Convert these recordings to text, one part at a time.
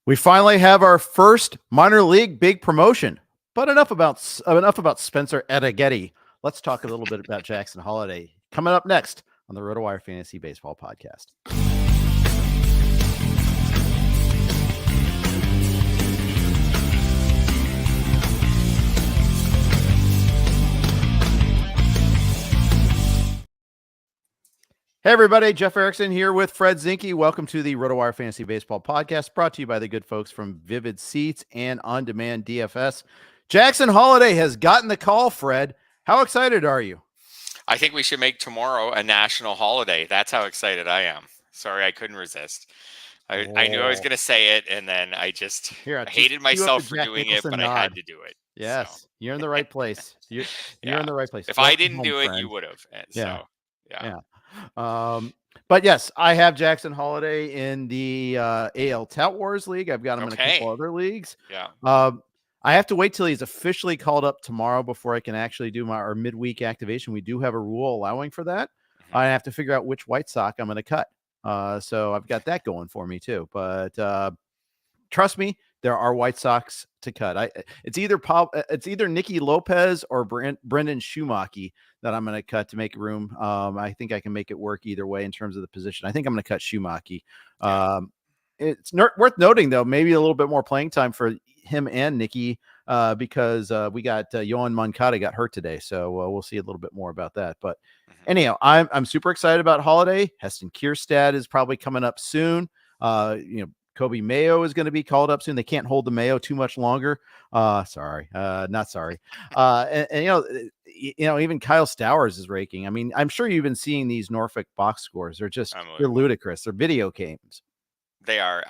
We finally have our first minor league big promotion, but enough about Spencer Arrighetti. Let's talk a little bit about Jackson Holliday coming up next on the RotoWire Fantasy Baseball Podcast. Hey everybody, Jeff Erickson here with Fred Zinkie. Welcome to the RotoWire Fantasy Baseball Podcast, brought to you by the good folks from Vivid Seats and On Demand DFS. Jackson Holliday has gotten the call, Fred. How excited are you? I think we should make tomorrow a national holiday. That's how excited I am. Sorry, I couldn't resist. I knew I was going to say it, and then I hated myself for doing it, but I had to do it. Yes, so. You're in the right place. You're in the right place. If I didn't do it, you would have. Yeah. But yes, I have Jackson Holliday in the AL Tout Wars League. I've got him in a couple other leagues. Yeah. I have to wait till he's officially called up tomorrow before I can actually do our midweek activation. We do have a rule allowing for that. Mm-hmm. I have to figure out which White Sox I'm going to cut. So I've got that going for me too. But trust me, there are White Sox to cut. It's either Nicky Lopez or Brendan Shumaki that I'm going to cut to make room. I think I can make it work either way in terms of the position. I think I'm going to cut Shumaki. It's worth noting, though, maybe a little bit more playing time for him and Nicky because we got Yohan Moncada got hurt today. So we'll see a little bit more about that. But anyhow, I'm super excited about Holliday. Heston Kjerstad is probably coming up soon. Kobe Mayo is going to be called up soon. They can't hold the Mayo too much longer. Not sorry. And even Kyle Stowers is raking. I mean, I'm sure you've been seeing these Norfolk box scores. They're ludicrous. They're video games. They are.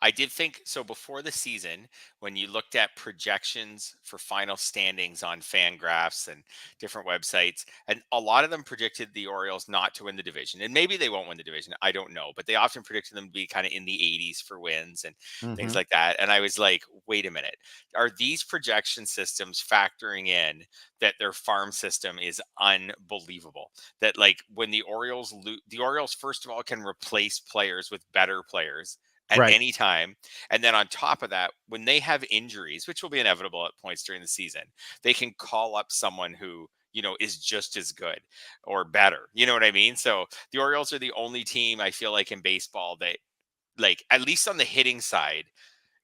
I did think so before the season, when you looked at projections for final standings on Fangraphs and different websites, and a lot of them predicted the Orioles not to win the division. And maybe they won't win the division. I don't know. But they often predicted them to be kind of in the 80s for wins and things like that. And I was like, wait a minute. Are these projection systems factoring in that their farm system is unbelievable? That like when the Orioles first of all can replace players with better players at any time. And then on top of that, when they have injuries, which will be inevitable at points during the season, they can call up someone who, is just as good or better. You know what I mean? So the Orioles are the only team I feel like in baseball that, like, at least on the hitting side,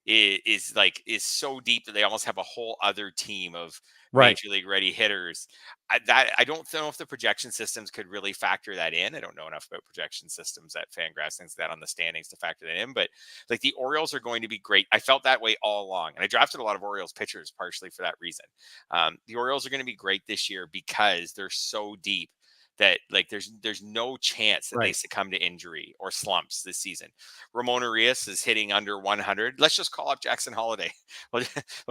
is so deep that they almost have a whole other team of major league ready hitters. I don't know if the projection systems could really factor that in. I don't know enough about projection systems at Fangraphs, things like that on the standings to factor that in. But like the Orioles are going to be great. I felt that way all along, and I drafted a lot of Orioles pitchers partially for that reason. The Orioles are going to be great this year because they're so deep that like there's no chance that they succumb to injury or slumps this season. Ramon Urias is hitting under 100. Let's just call up Jackson Holliday. We'll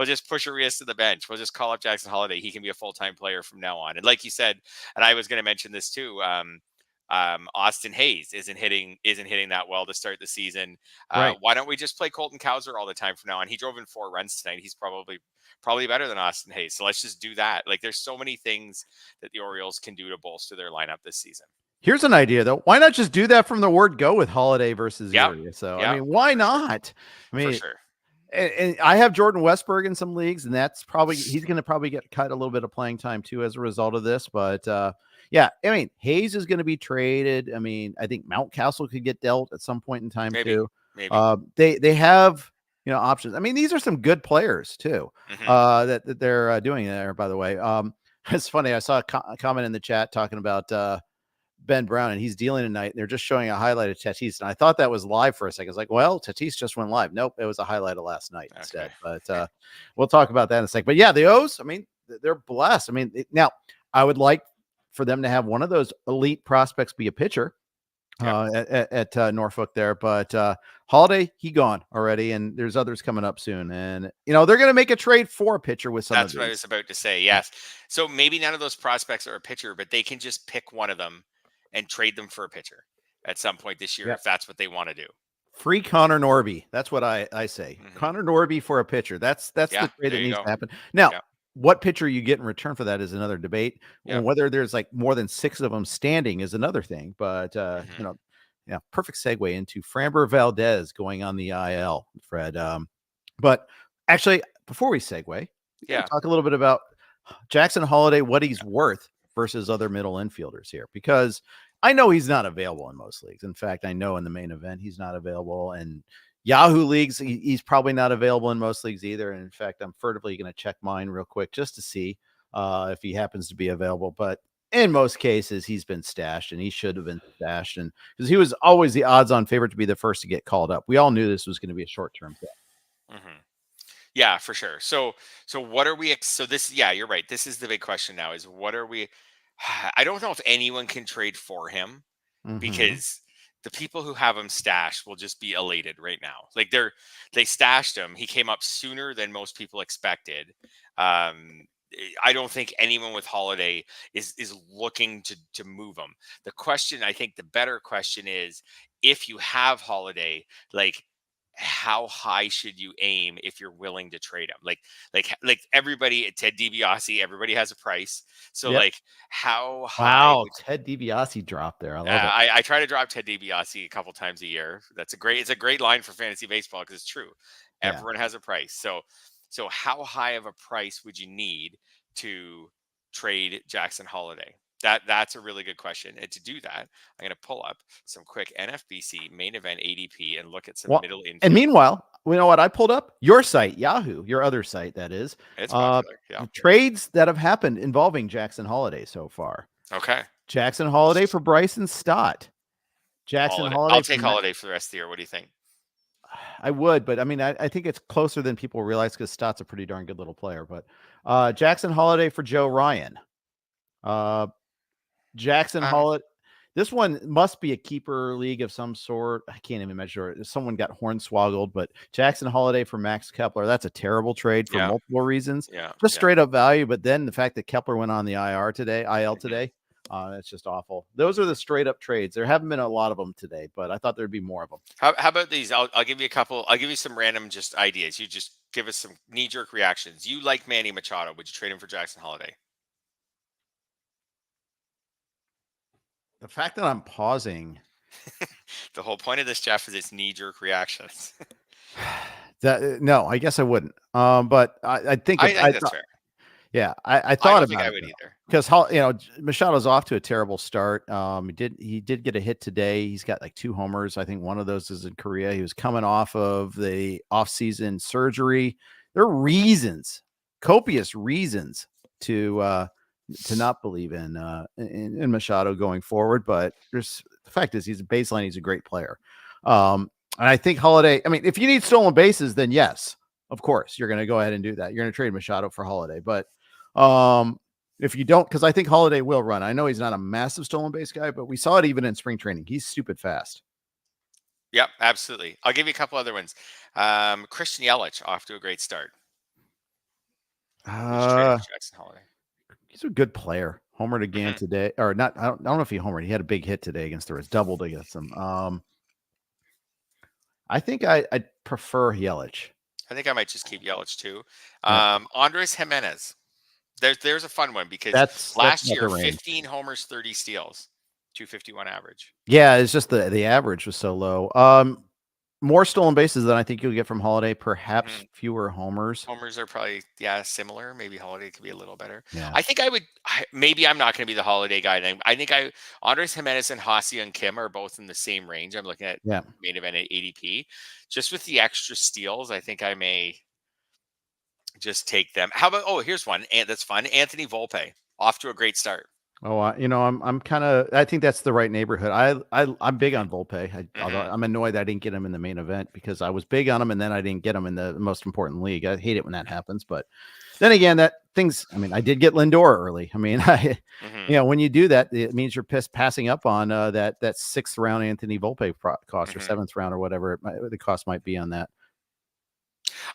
just push Urias to the bench. We'll just call up Jackson Holliday. He can be a full-time player from now on. And like you said, and I was going to mention this too, Austin Hayes isn't hitting that well to start the season. Why don't we just play Colton Cowser all the time from now on? He drove in 4 runs tonight. He's probably better than Austin Hayes. So let's just do that. Like there's so many things that the Orioles can do to bolster their lineup this season. Here's an idea though. Why not just do that from the word go with Holliday versus Urias? So I mean, why not? I mean, for sure. And I have Jordan Westburg in some leagues, and he's going to probably get cut a little bit of playing time too as a result of this. But I mean, Hayes is going to be traded. I mean, I think Mountcastle could get dealt at some point in time too. Maybe. They have options. I mean, these are some good players too that they're doing there. By the way, it's funny. I saw a comment in the chat talking about Ben Brown, and he's dealing tonight. And they're just showing a highlight of Tatis, and I thought that was live for a second. I was like, well, Tatis just went live. Nope, it was a highlight of last night instead. But we'll talk about that in a second. But yeah, the O's. I mean, they're blessed. I mean, now I would like for them to have one of those elite prospects be a pitcher at Norfolk there. But Holliday, he gone already, and there's others coming up soon. And, they're going to make a trade for a pitcher with some That's what I was about to say, yes. So maybe none of those prospects are a pitcher, but they can just pick one of them and trade them for a pitcher at some point this year if that's what they want to do. Free Connor Norby. That's what I say. Connor Norby for a pitcher. That's the trade that needs to happen. Now, what pitcher you get in return for that is another debate. And whether there's like more than 6 of them standing is another thing. But perfect segue into Framber Valdez going on the IL, Fred. But actually, before we segue, we Yeah. talk a little bit about Jackson Holliday, what he's worth versus other middle infielders here, because I know he's not available in most leagues. In fact, I know in the main event he's not available, and Yahoo leagues he's probably not available in most leagues either. And in fact, I'm furtively going to check mine real quick just to see if he happens to be available. But in most cases, he's been stashed, and he should have been stashed, and because he was always the odds-on favorite to be the first to get called up. We all knew this was going to be a short-term thing. Yeah, for sure. So what are we? So this, yeah, you're right. This is the big question now: is what are we? I don't know if anyone can trade for him because the people who have him stashed will just be elated right now. Like they stashed him. He came up sooner than most people expected. I don't think anyone with Holliday is looking to move him. The question, I think, the better question is, if you have Holliday, like, how high should you aim if you're willing to trade him? Like everybody, Ted DiBiase, everybody has a price. So Yep. like, how high? Wow, Ted DiBiase dropped there. I love it. I try to drop Ted DiBiase a couple times a year. It's a great line for fantasy baseball because it's true. Yeah. Everyone has a price. So how high of a price would you need to trade Jackson Holliday? That's a really good question. And to do that, I'm going to pull up some quick NFBC main event ADP and look at some middle infield. And meanwhile, you know what I pulled up? Your site, Yahoo, your other site, that is. It's popular. Yeah. Trades that have happened involving Jackson Holliday so far. Okay. Jackson Holliday for Bryson Stott. Jackson Holliday. I'll take Holliday for the rest of the year. What do you think? I would, but I mean, I think it's closer than people realize because Stott's a pretty darn good little player. But Jackson Holliday for Joe Ryan. Jackson Holliday. This one must be a keeper league of some sort. I can't even measure it. Someone got hornswoggled, but Jackson Holliday for Max Kepler. That's a terrible trade for multiple reasons. Yeah. Just straight up value. But then the fact that Kepler went on the IL today, that's just awful. Those are the straight up trades. There haven't been a lot of them today, but I thought there'd be more of them. How about these? I'll give you a couple. I'll give you some random just ideas. You just give us some knee jerk reactions. You like Manny Machado. Would you trade him for Jackson Holliday? The fact that I'm pausing. The whole point of this, Jeff, is it's knee jerk reactions. No, I guess I wouldn't. But I think that's fair. Yeah, I thought about I it would either, because Machado's off to a terrible start. He did get a hit today. He's got like 2 homers. I think one of those is in Korea. He was coming off of the offseason surgery. There are reasons, copious reasons to not believe in Machado going forward. But the fact is, he's a baseline. He's a great player. And I think Holliday. I mean, if you need stolen bases, then yes, of course, you're going to go ahead and do that. You're going to trade Machado for Holliday. But if you don't, because I think Holliday will run. I know he's not a massive stolen base guy, but we saw it even in spring training. He's stupid fast. Yep, absolutely. I'll give you a couple other ones. Christian Yelich off to a great start. Jackson Holliday. He's a good player. Homered again today, or not? I don't know if he homered. He had a big hit today against the Reds, doubled against them. I think I'd prefer Yelich. I think I might just keep Yelich too. Andres Jimenez. There's a fun one because last year 15 homers, 30 steals, 251 average. Yeah, it's just the average was so low. More stolen bases than I think you'll get from Holliday. Perhaps fewer homers. Homers are probably similar. Maybe Holliday could be a little better. Yeah. I think maybe I'm not going to be the Holliday guy. I think Andres Jimenez and Ha-Seong Kim are both in the same range. I'm looking at main event at ADP. Just with the extra steals, I think I may just take them. How about here's one that's fun. Anthony Volpe off to a great start. Oh, I'm kind of. I think that's the right neighborhood. I'm big on Volpe. Although I'm annoyed that I didn't get him in the main event because I was big on him and then I didn't get him in the most important league. I hate it when that happens, but then again, I did get Lindor early. I mean, when you do that, it means you're passing up on that 6th round Anthony Volpe cost or 7th round or whatever the cost might be on that.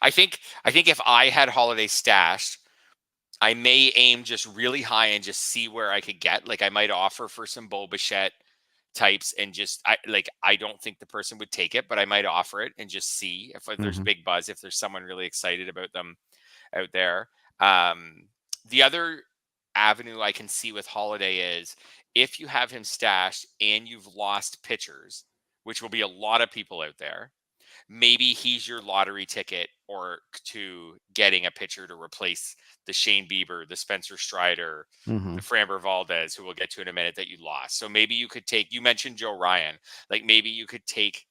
I think if I had Holliday stashed, I may aim just really high and just see where I could get. Like I might offer for some Bo Bichette types and I don't think the person would take it, but I might offer it and just see if there's big buzz, if there's someone really excited about them out there. The other avenue I can see with Holliday is if you have him stashed and you've lost pitchers, which will be a lot of people out there, maybe he's your lottery ticket or to getting a pitcher to replace the Shane Bieber, the Spencer Strider, Mm-hmm. the Framber Valdez, who we'll get to in a minute, that you lost. So maybe you could take, you mentioned Joe Ryan, like maybe you could take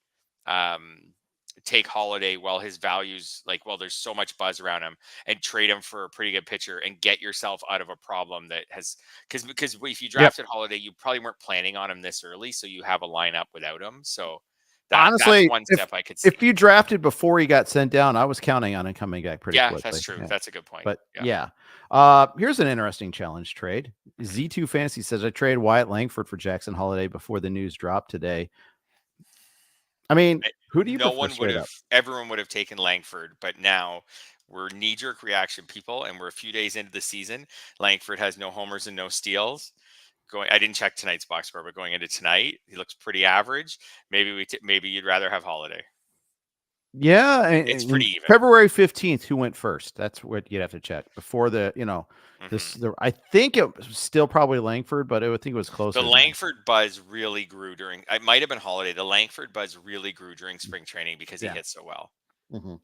Holliday while his values, like, well, there's so much buzz around him, and trade him for a pretty good pitcher and get yourself out of a problem that has, because if you drafted Holliday, you probably weren't planning on him this early, so you have a lineup without him. So that's Honestly, one step I could see. if you drafted before he got sent down, I was counting on him coming back pretty quickly. That's true. Yeah. That's a good point. But here's an interesting challenge trade. Z2 Fantasy says I traded Wyatt Langford for Jackson Holliday before the news dropped today. I mean, who do you prefer? Everyone would have taken Langford, but now we're knee-jerk reaction people, and we're a few days into the season. Langford has no homers and no steals. I didn't check tonight's box score, but going into tonight, he looks pretty average. Maybe maybe you'd rather have Holliday. Yeah, it's pretty even. February 15th, who went first? That's what you'd have to check before the, I think it was still probably Langford, but I would think it was closer. The Langford buzz really grew during, it might have been Holliday. The Langford buzz really grew during spring training because he hit so well. Mm-hmm.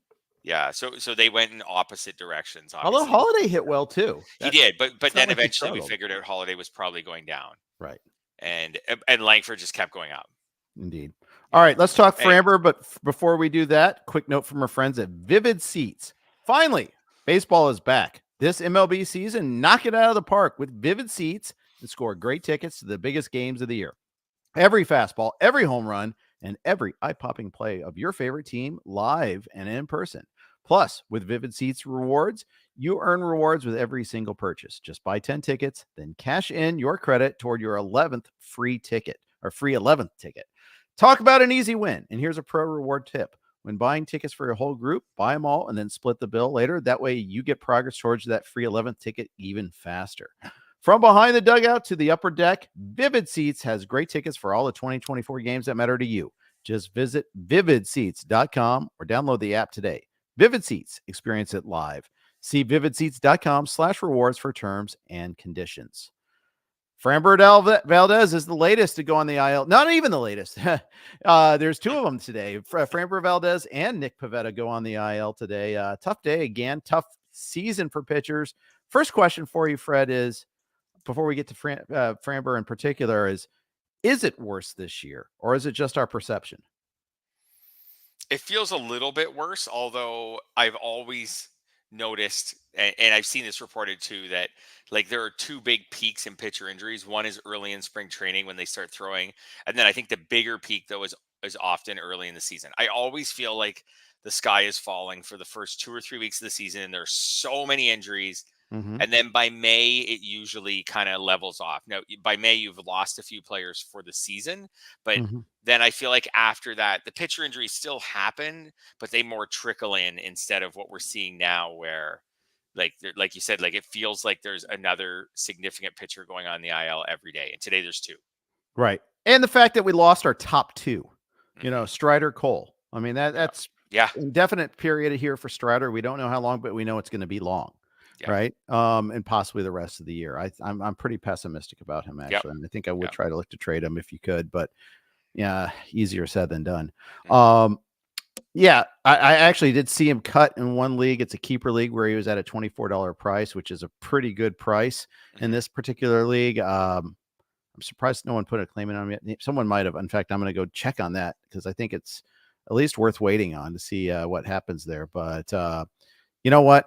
Yeah, so they went in opposite directions. Obviously. Although Holliday hit well too. He did, but then eventually we figured out Holliday was probably going down. Right. And Langford just kept going up. Indeed. All right, let's talk Framber. But before we do that, quick note from our friends at Vivid Seats. Finally, baseball is back. This MLB season, knock it out of the park with Vivid Seats and score great tickets to the biggest games of the year. Every fastball, every home run, and every eye-popping play of your favorite team live and in person. Plus, with Vivid Seats rewards, you earn rewards with every single purchase. Just buy 10 tickets, then cash in your credit toward your 11th free ticket or free 11th ticket. Talk about an easy win. And here's a pro reward tip. When buying tickets for your whole group, buy them all and then split the bill later. That way you get progress towards that free 11th ticket even faster. From behind the dugout to the upper deck, Vivid Seats has great tickets for all the 2024 games that matter to you. Just visit vividseats.com or download the app today. Vivid Seats, experience it live. See vividseats.com/rewards for terms and conditions. Framber Valdez is the latest to go on the IL. Not even the latest. There's two of them today. Framber Valdez and Nick Pivetta go on the IL today. Tough day again. Tough season for pitchers. First question for you, Fred, is before we get to Framber in particular, is it worse this year or is it just our perception? It feels a little bit worse, although I've always noticed, and I've seen this reported too, that like there are two big peaks in pitcher injuries. One is early in spring training when they start throwing, and then I think the bigger peak though is often early in the season. I always feel like the sky is falling for the first 2 or 3 weeks of the season, and there's so many injuries. Mm-hmm. And then by May, it usually kind of levels off. Now, by May, you've lost a few players for the season, but then I feel like after that, the pitcher injuries still happen, but they more trickle in instead of what we're seeing now, where, like you said, like it feels like there's another significant pitcher going on the IL every day. And today there's two. Right. And the fact that we lost our top two, Strider, Cole. I mean, that's indefinite period here for Strider. We don't know how long, but we know it's going to be long. Yeah. Right. And possibly the rest of the year. I'm pretty pessimistic about him, actually. And I think I would try to look to trade him if you could, but yeah, easier said than done. I actually did see him cut in one league. It's a keeper league where he was at a $24 price, which is a pretty good price in this particular league. I'm surprised no one put a claim in on him yet. Someone might have. In fact, I'm going to go check on that because I think it's at least worth waiting on to see what happens there. But you know what?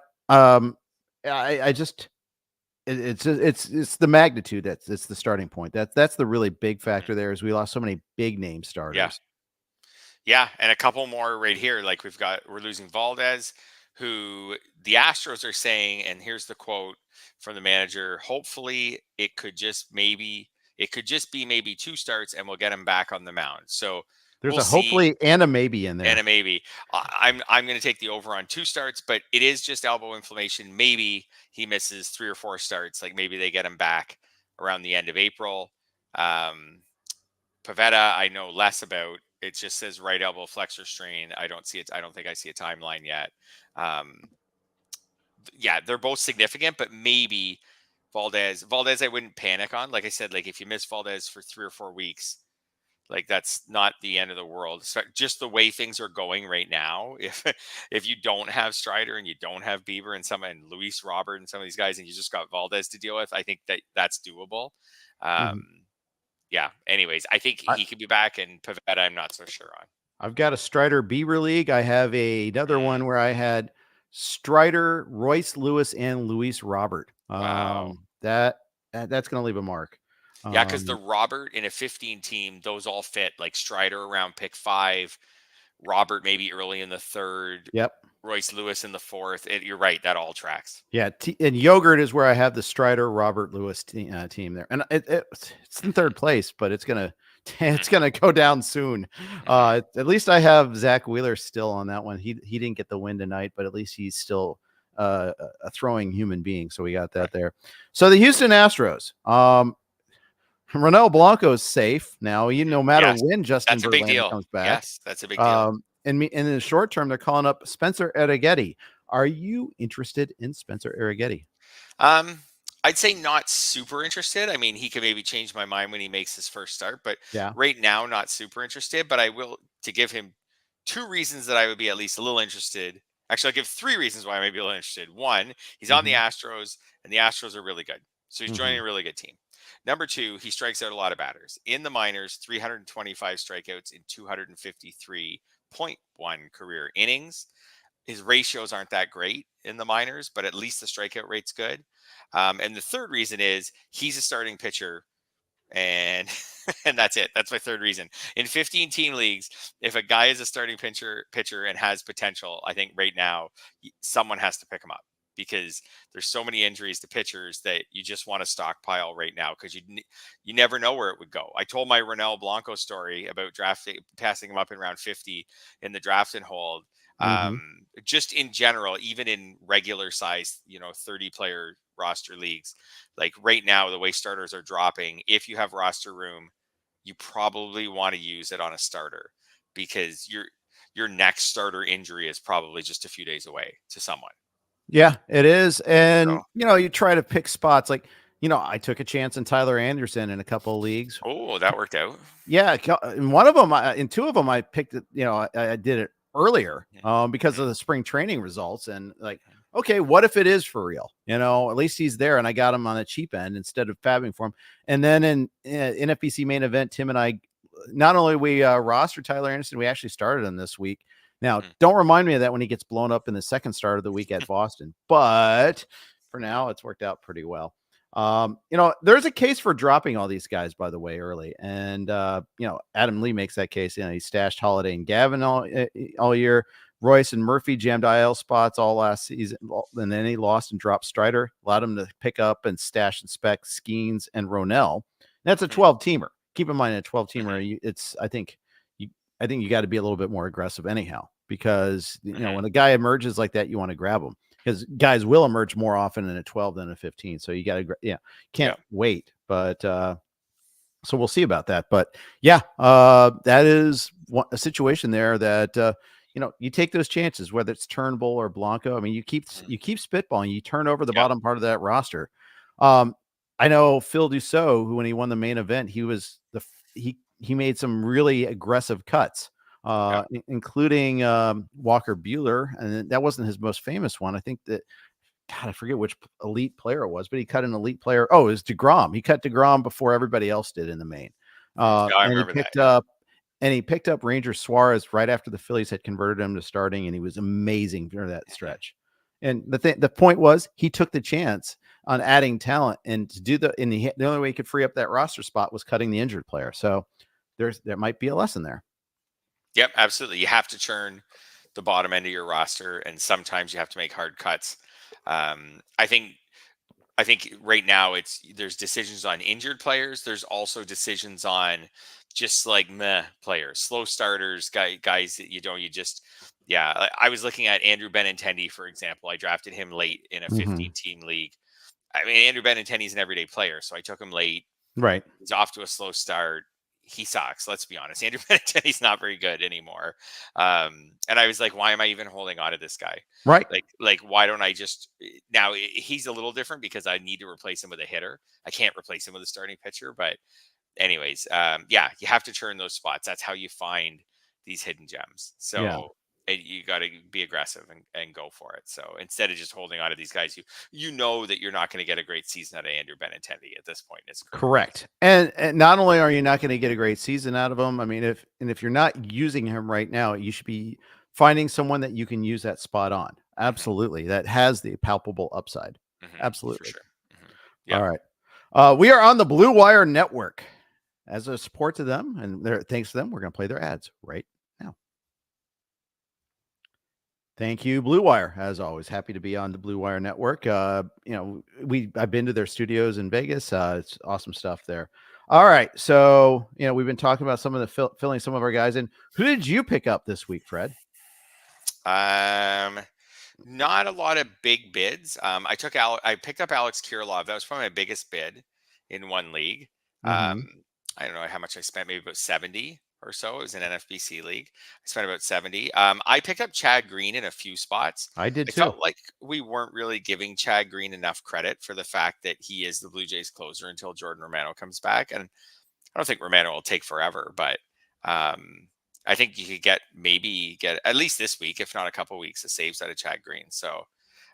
It's the magnitude it's the starting point. That's the really big factor there is we lost so many big name starters. Yeah. And a couple more right here. Like we're losing Valdez, who the Astros are saying, and here's the quote from the manager, hopefully it could just be maybe 2 starts and we'll get him back on the mound. So there's a hopefully and a maybe in there. And a maybe. I'm going to take the over on 2 starts, but it is just elbow inflammation. Maybe he misses 3 or 4 starts. Like maybe they get him back around the end of April. Pivetta, I know less about. It just says right elbow flexor strain. I don't see it. I don't think I see a timeline yet. They're both significant, but maybe Valdez, I wouldn't panic on. Like I said, like if you miss Valdez for 3 or 4 weeks, Like, that's not the end of the world. So just the way things are going right now, if you don't have Strider and you don't have Bieber and Luis Robert and some of these guys, and you just got Valdez to deal with, I think that's doable. Mhm. Yeah. Anyways, I think I, he could be back, and Pavetta, I'm not so sure on. I've got a Strider Bieber league. I have another Mm, one where I had Strider, Royce Lewis, and Luis Robert. wow. That's going to leave a mark. Yeah, because the Um, Robert in a 15 team, those all fit. Like Strider around pick 5, Robert maybe early in the 3rd, yep. Royce Lewis in the 4th. You're right, that all tracks. Yeah, and Yogurt is where I have the Strider Robert Lewis team there, and it's in third place, but it's gonna it's Hmm. gonna go down soon. Hmm. At least I have Zach Wheeler still on that one. He didn't get the win tonight, but at least he's still a throwing human being, so we got Right. that there. So the Houston Astros, Ronel Blanco is safe now. No matter Yes, when Justin that's a big Verlander deal. comes back. Yes, that's a big deal. And in the short term, they're calling up Spencer Arrighetti. Are you interested in Spencer Arrighetti? Um, I'd say not super interested. I mean, he could maybe change my mind when he makes his first start, but Yeah. right now, not super interested. But I will, to give him 2 reasons that I would be at least a little interested. Actually, I'll give 3 reasons why I may be a little interested. One, he's on the Mhm. Astros, and the Astros are really good. So he's joining Mhm. a really good team. Number two, he strikes out a lot of batters. In the minors, 325 strikeouts in 253.1 career innings. His ratios aren't that great in the minors, but at least the strikeout rate's good. And the third reason is he's a starting pitcher, and and that's it. That's my third reason. In 15 team leagues, if a guy is a starting pitcher and has potential, I think right now someone has to pick him up, because there's so many injuries to pitchers that you just want to stockpile right now, because you never know where it would go. I told my Ronel Blanco story about drafting, passing him up in round 50 in the draft and hold. Mhm. Just in general, even in regular size, 30 player roster leagues, like right now, the way starters are dropping, if you have roster room, you probably want to use it on a starter, because your next starter injury is probably just a few days away to someone. Yeah, it is. So, And you try to pick spots like, I took a chance in Tyler Anderson in a couple of leagues. oh, that worked out. Yeah, in one of them, in two of them, I picked it. I did it earlier because Mm-hmm. of the spring training results, and like, okay, what if it is for real? At least he's there, and I got him on a cheap end instead of fabbing for him. And then in NFBC main event, Tim and I, not only we rostered Tyler Anderson, we actually started him this week. Now, Mm-hmm. don't remind me of that when he gets blown up in the second start of the week at Boston, but for now, it's worked out pretty well. There's a case for dropping all these guys, by the way, early. And, Adam Lee makes that case. He stashed Holliday and Gavin all year. Royce and Murphy jammed IL spots all last season. And then he lost and dropped Strider, allowed him to pick up and stash and spec Skeens and Ronell. That's a 12 teamer. Keep in mind, a 12 teamer, I think you got to be a little bit more aggressive anyhow, because, Mm-hmm. when a guy emerges like that, you want to grab him, because guys will emerge more often in a 12 than a 15. So you got to, can't Yeah. wait. But so we'll see about that. But yeah, that is a situation there that you take those chances, whether it's Turnbull or Blanco. I mean, Mm-hmm. you keep spitballing, you turn over the Yeah. bottom part of that roster. Um, I know Phil Dussault, who when he won the main event, he made some really aggressive cuts, Yeah. including Walker Bueller, and that wasn't his most famous one. I think that, God, I forget which elite player it was, but he cut an elite player. Oh, it was DeGrom. He cut DeGrom before everybody else did in the main. Yeah, I And remember that. Yeah. he picked up Ranger Suarez right after the Phillies had converted him to starting, and he was amazing for that Mhm. stretch. And the point was, he took the chance on adding talent, and to do the only way he could free up that roster spot was cutting the injured player. So there might be a lesson there. Yep, absolutely. You have to churn the bottom end of your roster, and sometimes you have to make hard cuts. I think right now there's decisions on injured players. There's also decisions on just like meh players, slow starters, guys that you just, yeah. I was looking at Andrew Benintendi, for example. I drafted him late in a Mm-hmm. 15 team league. I mean, Andrew Benintendi's an everyday player, so I took him late. Right. He's off to a slow start. He sucks. Let's be honest. Andrew Benintendi's not very good anymore. And I was like, why am I even holding on to this guy? Right. Like, why don't I just now? He's a little different because I need to replace him with a hitter. I can't replace him with a starting pitcher, but anyways, yeah, you have to turn those spots. That's how you find these hidden gems. Yeah. So you got to be aggressive and go for it. So instead of just holding on to these guys, you know that you're not going to get a great season out of Andrew Benintendi at this point in his career. Correct. And not only are you not going to get a great season out of him, I mean, if you're not using him right now, you should be finding someone that you can use that spot on. Absolutely. That has the palpable upside. Absolutely. For sure. Yeah. All right. We are on the Blue Wire Network. As a support to them, and thanks to them, we're going to play their ads right now. Thank you, Blue Wire. As always, happy to be on the Blue Wire Network. I've been to their studios in Vegas. It's awesome stuff there. All right, so we've been talking about some of the filling some of our guys in. Who did you pick up this week, Fred? Not a lot of big bids. I picked up Alex Kirilloff. That was probably my biggest bid in one league. I don't know how much I spent, maybe about 70 or so. It was an NFBC league. I spent about 70. I picked up Chad Green in a few spots. I did too. Felt like we weren't really giving Chad Green enough credit for the fact that he is the Blue Jays closer until Jordan Romano comes back. And I don't think Romano will take forever, but I think you could maybe get at least this week, if not a couple of weeks, of saves out of Chad Green. So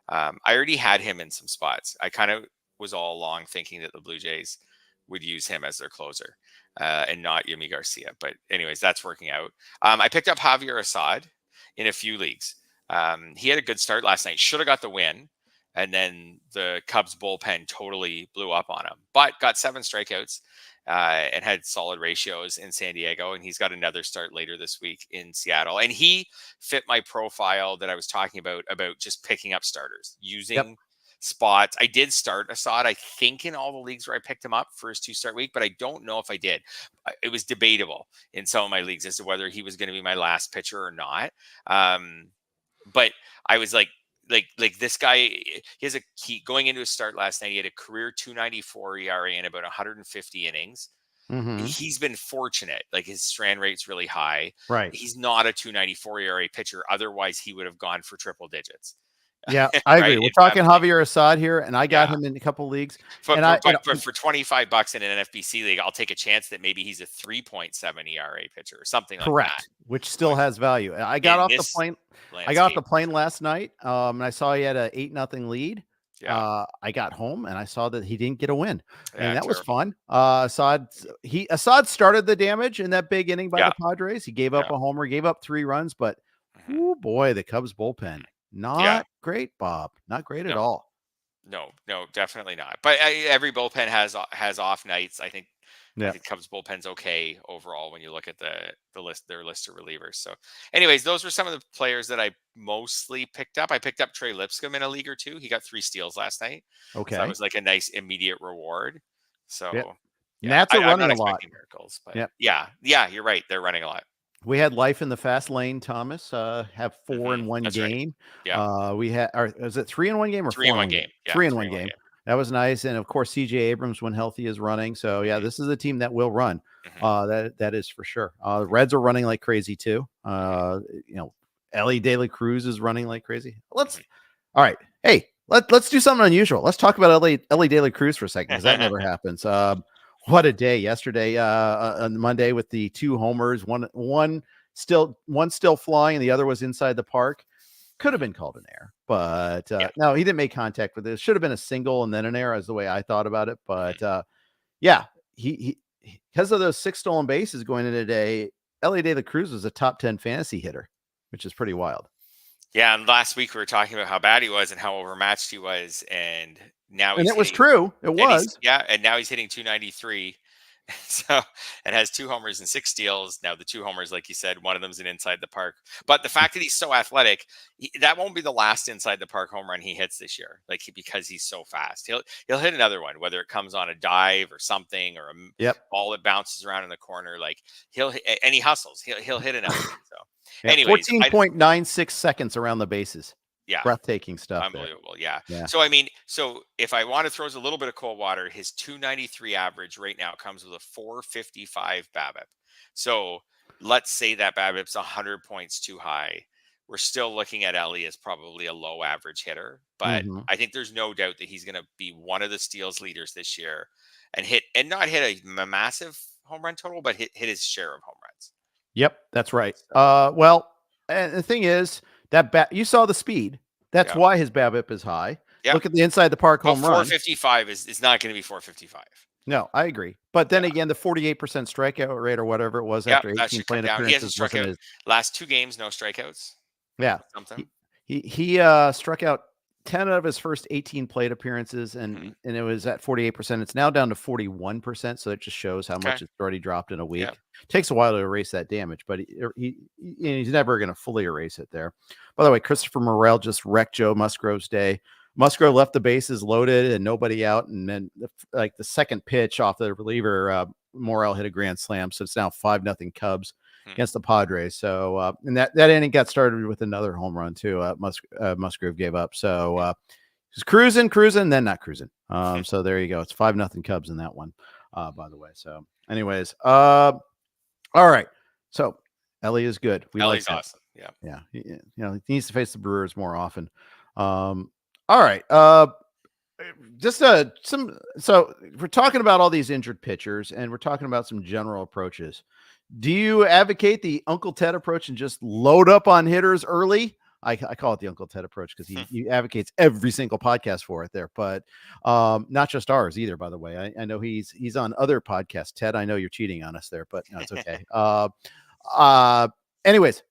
I already had him in some spots. I kind of was all along thinking that the Blue Jays would use him as their closer and not Yimi Garcia. But anyways, that's working out. I picked up Javier Assad in a few leagues. He had a good start last night. Should have got the win. And then the Cubs bullpen totally blew up on him, but got 7 strikeouts and had solid ratios in San Diego. And he's got another start later this week in Seattle. And he fit my profile that I was talking about just picking up starters, using spots. I did start Assad, I think, in all the leagues where I picked him up for his 2-start week, but I don't know if I did. It was debatable in some of my leagues as to whether he was going to be my last pitcher or not. But I was like this guy, he going into his start last night, he had a career 2.94 ERA in about 150 innings. He's been fortunate. Like his strand rate's really high. Right. He's not a 2.94 ERA pitcher. Otherwise, he would have gone for triple digits. Yeah, I agree. We're talking Javier Assad here, and I got him in a couple leagues. But for $25 in an NFBC league, I'll take a chance that maybe he's a 3.7 ERA pitcher or something like that. Correct, which still has value. I got off the plane. I got off the plane last night, and I saw he had a 8-0 lead. Yeah. I got home and I saw that he didn't get a win, and that was fun. Assad started the damage in that big inning by the Padres. He gave up a homer, gave up 3 runs, but oh boy, the Cubs bullpen. Not great, Bob. Not great at all. No, definitely not. But every bullpen has off nights. I think Cubs bullpen's okay overall when you look at the list, their list of relievers. So, anyways, those were some of the players that I mostly picked up. I picked up Trey Lipscomb in a league or 2. He got 3 steals last night. Okay, so that was like a nice immediate reward. So, Nats are running a lot. Miracles, but yeah, you're right. They're running a lot. We had life in the fast lane. Thomas have 4 in one game. Right. Yeah. We had. Was it 3 in one game or 3 in one game? Yeah, 3 in one game. That was nice, and of course, CJ Abrams, when healthy, is running. So this is a team that will run. That is for sure. The Reds are running like crazy too. Elly De La Cruz is running like crazy. All right. Hey, let's do something unusual. Let's talk about Elly De La Cruz for a second, because that never happens. What a day yesterday on Monday with the 2 homers, one still flying and the other was inside the park. Could have been called an error, but no, he didn't make contact with it. It should have been a single and then an error, is the way I thought about it. But he because of those 6 stolen bases going into today, Elly De La Cruz was a top 10 fantasy hitter, which is pretty wild. Yeah, and last week we were talking about how bad he was and how overmatched he was, and now it was true. It was. And now he's hitting 293. So, and has 2 homers and 6 steals. Now the 2 homers, like you said, one of them's an inside the park. But the fact that he's so athletic, that won't be the last inside the park home run he hits this year. Because he's so fast, he'll hit another one, whether it comes on a dive or something, or a ball that bounces around in the corner. Like and he hustles. He'll hit another one. So, anyways, 14.96 seconds around the bases. Yeah. Breathtaking stuff. Unbelievable. Yeah. So if I want to throw a little bit of cold water, his 293 average right now comes with a 455 BABIP. So let's say that BABIP's 100 points too high. we're still looking at Elly as probably a low average hitter. But Mhm. I think there's no doubt that he's going to be one of the steals leaders this year, and not hit a massive home run total, but hit his share of home runs. Yep, that's right. So, Well, and the thing is that you saw the speed. That's yeah. why his BABIP is high. Yeah. Look at the inside the park But home run. 455 is not going to be 455. No, I agree. But then Yeah. again, the 48% strikeout rate or whatever it was Yeah, after that 18 should come plate down. He hasn't appearances struck wasn't out as last 2 games, no strikeouts. yeah. Something. He struck out 10 out of his first 18 plate appearances, and it was at 48%. It's now down to 41%, so it just shows how much it's already dropped in a week. Yeah. Takes a while to erase that damage, but he's never going to fully erase it there. By the way, Christopher Morel just wrecked Joe Musgrove's day. Musgrove left the bases loaded and nobody out, and then the second pitch off the reliever, Morel hit a grand slam, so it's now 5-0 Cubs against the Padres. So and that inning got started with another home run too. Musgrove gave up. So just cruising, then not cruising. So there you go. It's 5-0 Cubs in that one, by the way. So anyways, all right. So Elly is good. Ellie's like awesome. Yeah. Yeah. He needs to face the Brewers more often. All right. Just so we're talking about all these injured pitchers and we're talking about some general approaches. Do you advocate the Uncle Ted approach and just load up on hitters early? I call it the Uncle Ted approach because he advocates every single podcast for it there, but not just ours either, by the way. I know he's on other podcasts. Ted, I know you're cheating on us there, but no, it's okay. Anyways,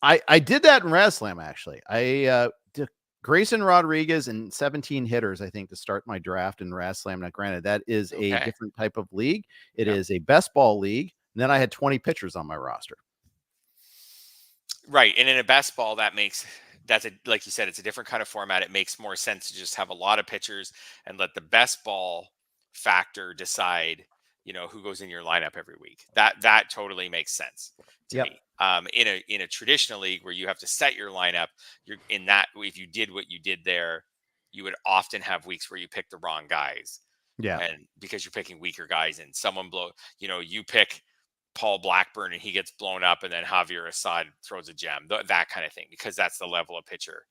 I did that in Raslam, actually. I did Grayson Rodriguez and 17 hitters, I think, to start my draft in Raslam. Now, granted, that is a different type of league. It is a best ball league. And then I had 20 pitchers on my roster. Right. And in a best ball, like you said, it's a different kind of format. It makes more sense to just have a lot of pitchers and let the best ball factor decide, who goes in your lineup every week. That totally makes sense to me. In a traditional league where you have to set your lineup, if you did what you did there, you would often have weeks where you pick the wrong guys. Yeah. And because you're picking weaker guys and someone you pick Paul Blackburn and he gets blown up and then Javier Assad throws a gem, that kind of thing, because that's the level of pitcher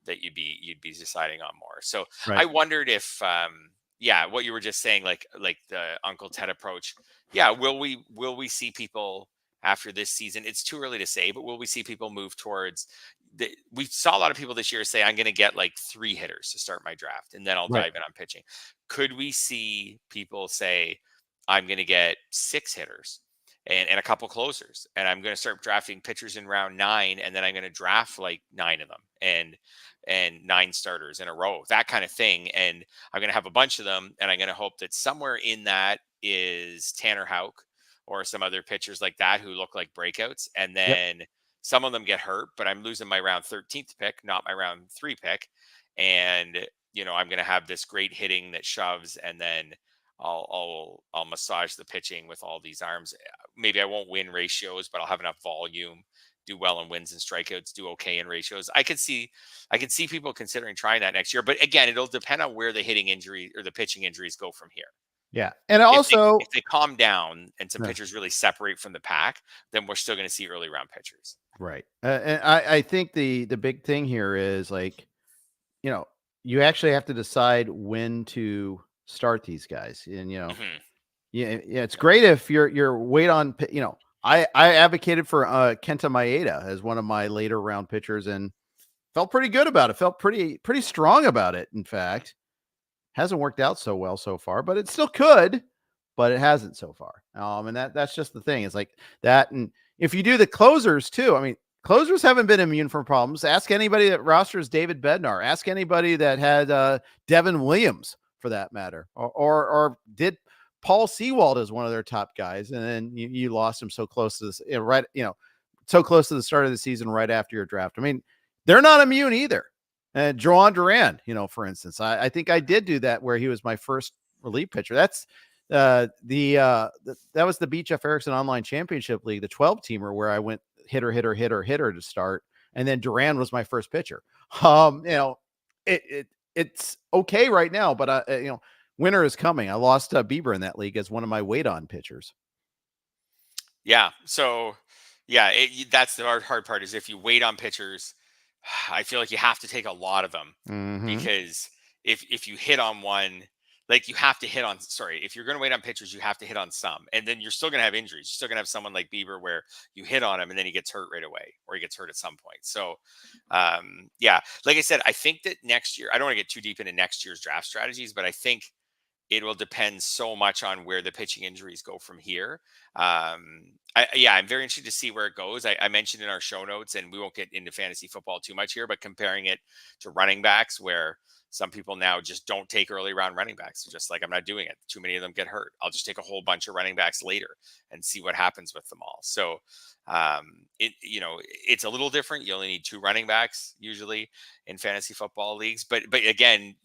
that you'd be deciding on more. So I wondered if, what you were just saying, like the Uncle Ted approach. Yeah. Will we see people after this season? It's too early to say, but will we see people move towards we saw a lot of people this year say, I'm going to get like 3 hitters to start my draft and then I'll dive in on pitching. Could we see people say, I'm going to get 6 hitters and a couple closers, and I'm going to start drafting pitchers in round 9, and then I'm going to draft like 9 of them and 9 starters in a row, that kind of thing. And I'm going to have a bunch of them, and I'm going to hope that somewhere in that is Tanner Houck or some other pitchers like that who look like breakouts. And then some of them get hurt, but I'm losing my round 13th pick, not my round 3 pick. And, I'm going to have this great hitting that shoves, and then I'll massage the pitching with all these arms. Maybe I won't win ratios, but I'll have enough volume, do well in wins and strikeouts, do okay in ratios. I can see people considering trying that next year, but again, it'll depend on where the hitting injury or the pitching injuries go from here. Yeah. And also, if they calm down and some pitchers really separate from the pack, then we're still going to see early round pitchers. Right. And I think the big thing here is you actually have to decide when to start these guys. And, it's great if you're wait on, I advocated for Kenta Maeda as one of my later round pitchers and felt pretty good about it. Felt pretty strong about it. In fact, hasn't worked out so well so far, but it still could, but it hasn't so far. And that's just the thing. It's like that. And if you do the closers too, I mean, closers haven't been immune from problems. Ask anybody that rosters David Bednar. Ask anybody that had Devin Williams, for that matter, or did Paul Sewald as one of their top guys, and then you lost him so close to this, so close to the start of the season, right after your draft. I mean, they're not immune either. And Joan Duran, for instance, I think I did do that where he was my first relief pitcher. That's that was the Beat Jeff Erickson Online Championship League, the 12-teamer, where I went hitter to start, and then Duran was my first pitcher. It's okay right now, but winter is coming. I lost Bieber in that league as one of my wait on pitchers. Yeah. So Yeah, that's the hard part is if you wait on pitchers, I feel like you have to take a lot of them Mm-hmm. because if you hit on one, like you have to hit on, sorry, if you're going to wait on pitchers, you have to hit on some, and then you're still going to have injuries. You're still going to have someone like Bieber where you hit on him and then he gets hurt right away, or he gets hurt at some point. So, yeah, like I said, I think that next year, I don't want to get too deep into next year's draft strategies, but I think it will depend so much on where the pitching injuries go from here. I'm very interested to see where it goes. I mentioned in our show notes, and we won't get into fantasy football too much here, but comparing it to running backs, where some people now just don't take early round running backs. They're just like, I'm not doing it. Too many of them get hurt. I'll just take a whole bunch of running backs later and see what happens with them all. So, it's a little different. You only need 2 running backs usually in fantasy football leagues, but again,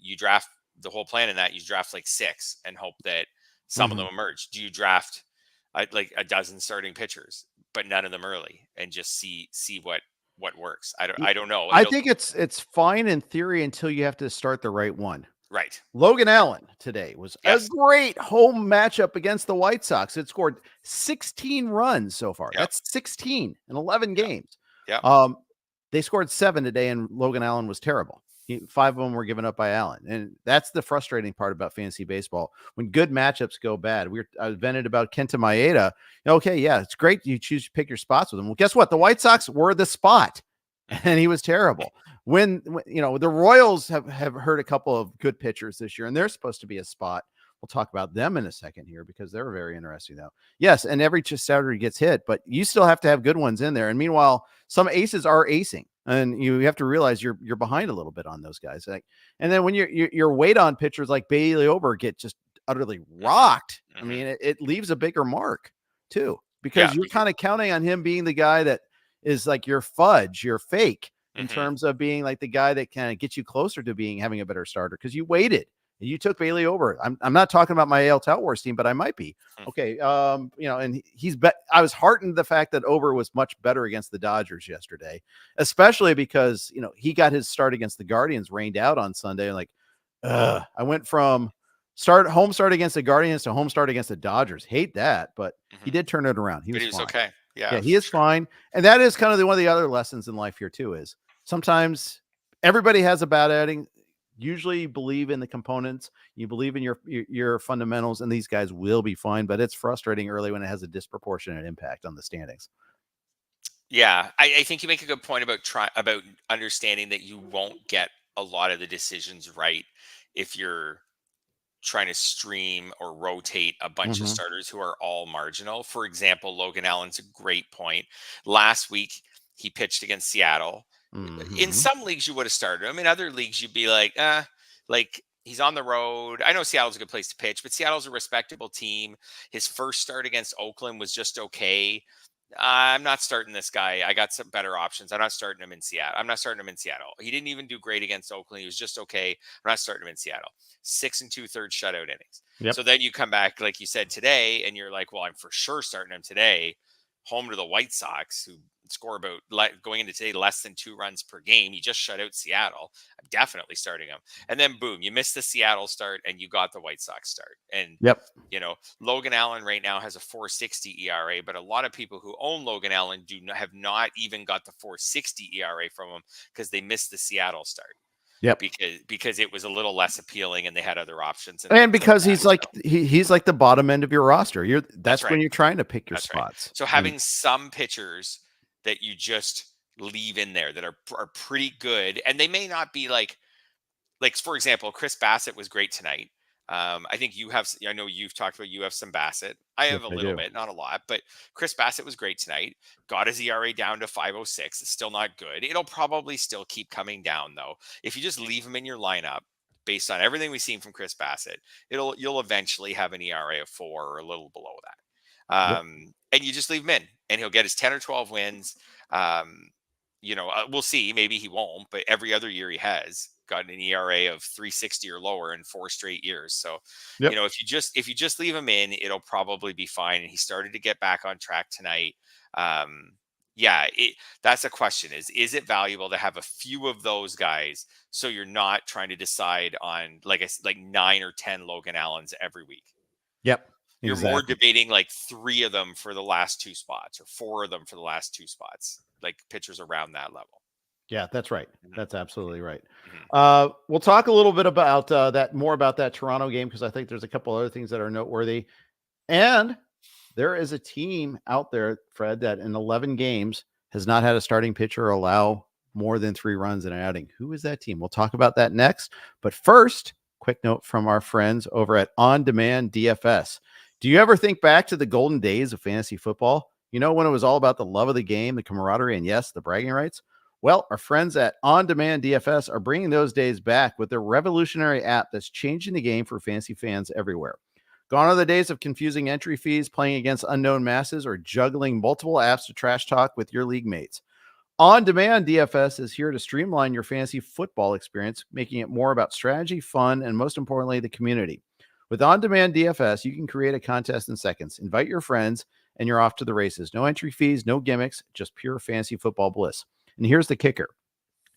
the whole plan in that you draft like 6 and hope that some of them emerge. Do you draft like a dozen starting pitchers, but none of them early, and just see what works? I don't know. I think it's fine in theory until you have to start the right one. Right. Logan Allen today was a great home matchup against the White Sox. It scored 16 runs so far. Yep. That's 16 in 11 games. Yeah. They scored 7 today, and Logan Allen was terrible. 5 of them were given up by Allen. And that's the frustrating part about fantasy baseball. When good matchups go bad, I vented about Kenta Maeda. Okay, yeah, it's great. You pick your spots with him. Well, guess what? The White Sox were the spot, and he was terrible. When the Royals have heard a couple of good pitchers this year, and they're supposed to be a spot. We'll talk about them in a second here because they're very interesting, though. Yes, and every Saturday gets hit, but you still have to have good ones in there. And meanwhile, some aces are acing, and you have to realize you're behind a little bit on those guys. And then when your weight on pitchers like Bailey Ober get just utterly rocked, I mean, it leaves a bigger mark too, because you're kind of counting on him being the guy that is like your fudge, your fake, in terms of being like the guy that kind of gets you closer to having a better starter because you waited. You took Bailey over. I'm not talking about my AL Tout Wars team, but I might be. Okay. And I was heartened the fact that Ober was much better against the Dodgers yesterday, especially because, he got his start against the Guardians rained out on Sunday. Like, I went from home start against the Guardians to home start against the Dodgers. Hate that, but he did turn it around. He was okay. Yeah, he is fine. And that is kind of one of the other lessons in life here too, is sometimes everybody has a bad outing. Usually you believe in the components, you believe in your fundamentals, and these guys will be fine, but it's frustrating early when it has a disproportionate impact on the standings. Yeah, I think you make a good point about understanding that you won't get a lot of the decisions right if you're trying to stream or rotate a bunch of starters who are all marginal. For example, Logan Allen's a great point. Last week, he pitched against Seattle. In some leagues, you would have started him. In other leagues, you'd be like, he's on the road. I know Seattle's a good place to pitch, but Seattle's a respectable team. His first start against Oakland was just okay. I'm not starting this guy. I got some better options. I'm not starting him in Seattle. He didn't even do great against Oakland. He was just okay. I'm not starting him in Seattle. 6 2/3 shutout innings. Yep. So then you come back, like you said today, and you're like, well, I'm for sure starting him today. Home to the White Sox, who score about going into today less than 2 runs per game. He just shut out Seattle. I'm definitely starting him. And then boom, you missed the Seattle start and you got the White Sox start. And Logan Allen right now has a 4.60 ERA, but a lot of people who own Logan Allen have not even got the 4.60 ERA from him because they missed the Seattle start. Yep. Because it was a little less appealing and they had other options. And because he's like he's like the bottom end of your roster. That's when you're trying to pick your spots. Right. So having some pitchers that you just leave in there that are pretty good, and they may not be like for example, Chris Bassitt was great tonight. I think I know you've talked about, you have some Bassitt. I have a little bit, not a lot, but Chris Bassitt was great tonight. Got his ERA down to 5.06. It's still not good. It'll probably still keep coming down though. If you just leave him in your lineup based on everything we've seen from Chris Bassitt, you'll eventually have an ERA of 4 or a little below that. And you just leave him in and he'll get his 10 or 12 wins. We'll see, maybe he won't, but every other year he has gotten an ERA of 3.60 or lower in 4 straight years. So, if you just leave him in, it'll probably be fine. And he started to get back on track tonight. That's a question is it valuable to have a few of those guys so you're not trying to decide on like 9 or 10 Logan Allens every week? Yep. You're more Exactly. debating like 3 of them for the last 2 spots or 4 of them for the last 2 spots, like pitchers around that level. Yeah, that's right. Mhm, That's absolutely right. mhm. We'll talk a little bit about more about that Toronto game, because I think there's a couple other things that are noteworthy. And there is a team out there, Fred, that in 11 games has not had a starting pitcher allow more than 3 runs in an outing. Who is that team? We'll talk about that next. But first, quick note from our friends over at On Demand DFS. Do you ever think back to the golden days of fantasy football? You know, when it was all about the love of the game, the camaraderie, and yes, the bragging rights? Well, our friends at On Demand DFS are bringing those days back with their revolutionary app that's changing the game for fantasy fans everywhere. Gone are the days of confusing entry fees, playing against unknown masses, or juggling multiple apps to trash talk with your league mates. On Demand DFS is here to streamline your fantasy football experience, making it more about strategy, fun, and most importantly, the community. With On Demand DFS, you can create a contest in seconds, invite your friends, and you're off to the races. No entry fees, no gimmicks, just pure fantasy football bliss. And here's the kicker: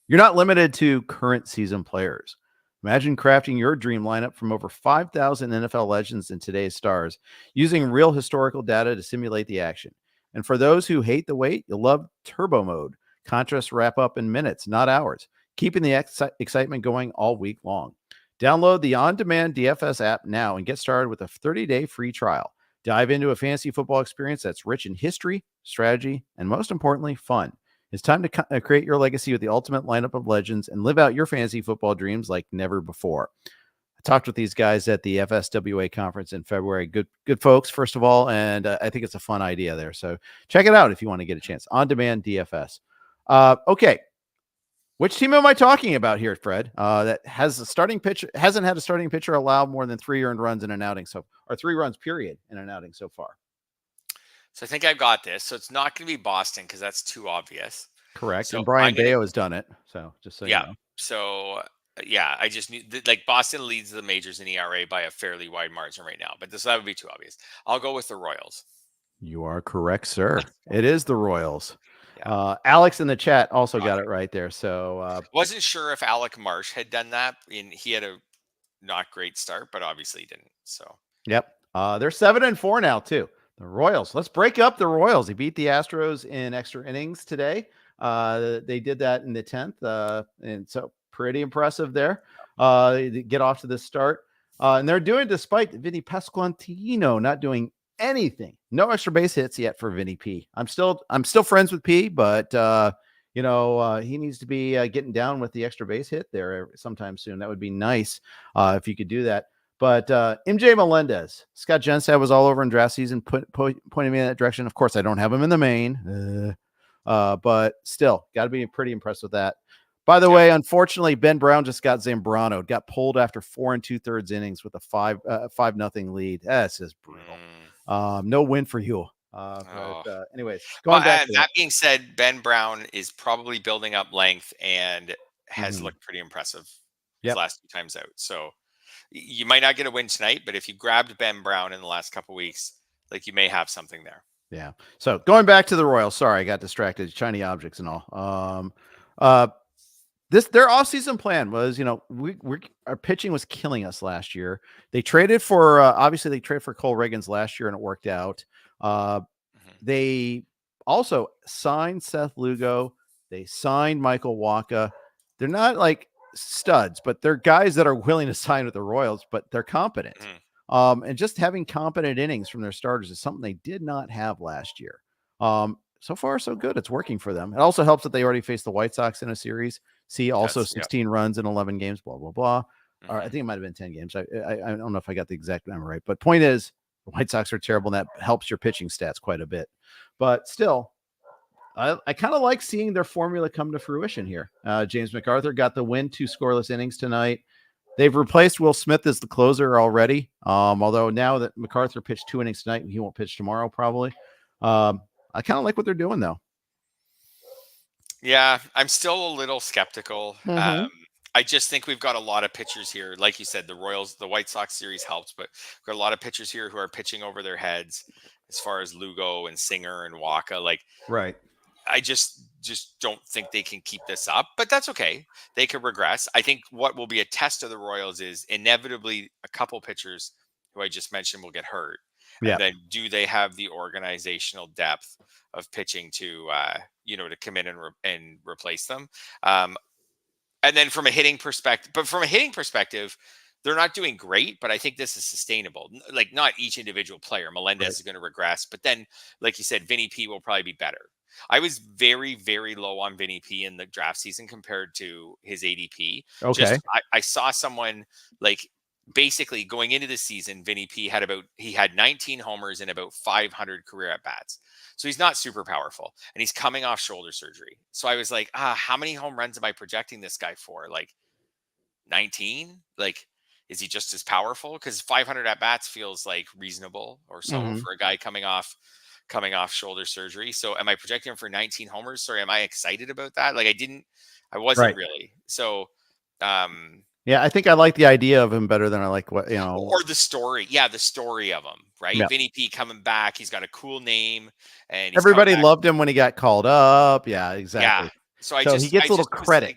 you're not limited to current season players. Imagine crafting your dream lineup from over 5,000 NFL legends and today's stars using real historical data to simulate the action. And for those who hate the wait, you'll love Turbo Mode. Contrasts wrap up in minutes, not hours, keeping the excitement going all week long. Download the On Demand DFS app now and get started with a 30-day free trial. Dive into a fantasy football experience that's rich in history, strategy, and most importantly, fun. It's time to create your legacy with the ultimate lineup of legends and live out your fantasy football dreams like never before. I talked with these guys at the FSWA conference in February. Good folks, first of all, and I think it's a fun idea there. So check it out if you want to get a chance. On Demand DFS. Okay, which team am I talking about here, Fred? That has a starting pitcher, hasn't had a starting pitcher allow more than 3 earned runs in an outing, or 3 runs period in an outing so far. So I think I've got this. So it's not going to be Boston because that's too obvious. Correct. So And Brian I'm going to, Bayo has done it. So just so you yeah. know. So yeah, I just need like Boston leads the majors in ERA by a fairly wide margin right now, but that would be too obvious. I'll go with the Royals. You are correct, sir. It is the Royals. Yeah. Alex in the chat also got it right there. So Wasn't sure if Alec Marsh had done that, and he had a not great start, but obviously he didn't. So yep. They're 7-4 now too. The Royals. Let's break up the Royals. They beat the Astros in extra innings today. They did that in the 10th. And so pretty impressive there. Get off to this start. And they're doing despite Vinny Pasquantino not doing anything. No extra base hits yet for Vinny P. I'm still friends with P, but he needs to be getting down with the extra base hit there sometime soon. That would be nice if you could do that. But MJ Melendez, Scott Jenstad was all over in draft season, pointing me in that direction. Of course, I don't have him in the main, but still, got to be pretty impressed with that. By the way, unfortunately, Ben Brown just got Zambrano. Got pulled after 4 2/3 innings with a 5-0 lead. That's just brutal. No win for you. Anyways, going back. That being said, Ben Brown is probably building up length and has looked pretty impressive his last 2 times out. So you might not get a win tonight, but if you grabbed Ben Brown in the last couple of weeks, like you may have something there. Yeah. So going back to the Royals, sorry, I got distracted. Shiny objects and all. Their offseason plan was, our pitching was killing us last year. They traded for obviously they traded for Cole Riggins last year and it worked out. They also signed Seth Lugo. They signed Michael Wacha. They're not like studs, but they're guys that are willing to sign with the Royals, but they're competent. And just having competent innings from their starters is something they did not have last year. So far, so good. It's working for them. It also helps that they already faced the White Sox in a series. See, also 16 runs in 11 games, blah, blah, blah. Or I think it might have been 10 games. I don't know if I got the exact number right. But point is, the White Sox are terrible, and that helps your pitching stats quite a bit. But still, I kind of like seeing their formula come to fruition here. James McArthur got the win, 2 scoreless innings tonight. They've replaced Will Smith as the closer already. Although now that McArthur pitched 2 innings tonight, he won't pitch tomorrow probably. I kind of like what they're doing though. Yeah, I'm still a little skeptical. I just think we've got a lot of pitchers here. Like you said, the White Sox series helps, but we've got a lot of pitchers here who are pitching over their heads as far as Lugo and Singer and Wacha. Like, right. I just don't think they can keep this up, but that's okay. They could regress. I think what will be a test of the Royals is inevitably a couple pitchers who I just mentioned will get hurt. Yeah. And then do they have the organizational depth of pitching to to come in and replace them? And then from a hitting perspective, they're not doing great, but I think this is sustainable. Like, not each individual player. Melendez is going to regress, but then, like you said, Vinny P will probably be better. I was very, very low on Vinny P in the draft season compared to his ADP. Okay. I saw someone, like, basically going into the season, Vinny P had 19 homers and about 500 career at bats. So he's not super powerful, and he's coming off shoulder surgery. So I was like, how many home runs am I projecting this guy for? Like 19? Like, is he just as powerful? Because 500 at bats feels like reasonable or so for a guy coming off shoulder surgery. So am I projecting him for 19 homers? Sorry, am I excited about that? Like, I wasn't really. So yeah, I think I like the idea of him better than I like what, or the story. Yeah, the story of him, right? Yeah. Vinny P coming back. He's got a cool name, and everybody loved him when he got called up. Yeah, exactly. Yeah. So he gets a little credit.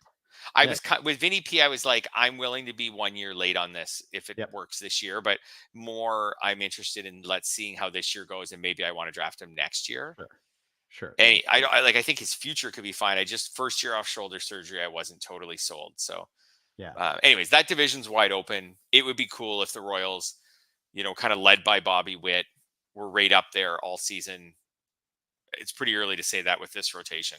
With Vinny P, I was like, I'm willing to be 1 year late on this if it works this year, but more I'm interested in seeing how this year goes, and maybe I want to draft him next year. Sure. And I think his future could be fine. I just, first year off shoulder surgery, I wasn't totally sold. So anyways, that division's wide open. It would be cool if the Royals, kind of led by Bobby Witt, were right up there all season. It's pretty early to say that with this rotation.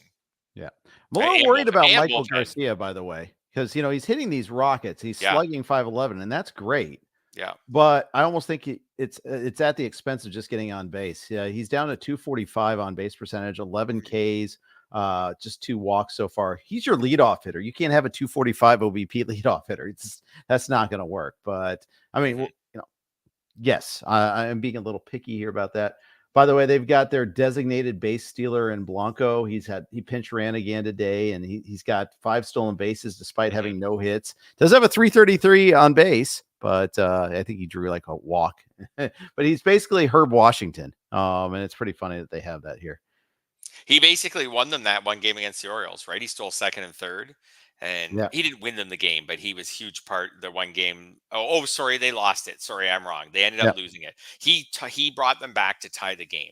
Yeah. I'm a little worried about Michael Garcia, by the way, because, he's hitting these rockets. He's slugging 511, and that's great. Yeah. But I almost think it's at the expense of just getting on base. Yeah. He's down to 245 on base percentage, 11 Ks, just 2 walks so far. He's your leadoff hitter. You can't have a 245 OBP leadoff hitter. That's not going to work. But I mean, yes, I'm being a little picky here about that. By the way, they've got their designated base stealer in Blanco. He pinch ran again today, and he's got 5 stolen bases despite having no hits. Does have a 333 on base, but I think he drew like a walk. But he's basically Herb Washington, and it's pretty funny that they have that here. He basically won them that one game against the Orioles, right? He stole second and third, and he didn't win them the game, but he was huge part the one game. Oh, sorry, they lost it. Sorry, I'm wrong. They ended up losing it. He brought them back to tie the game.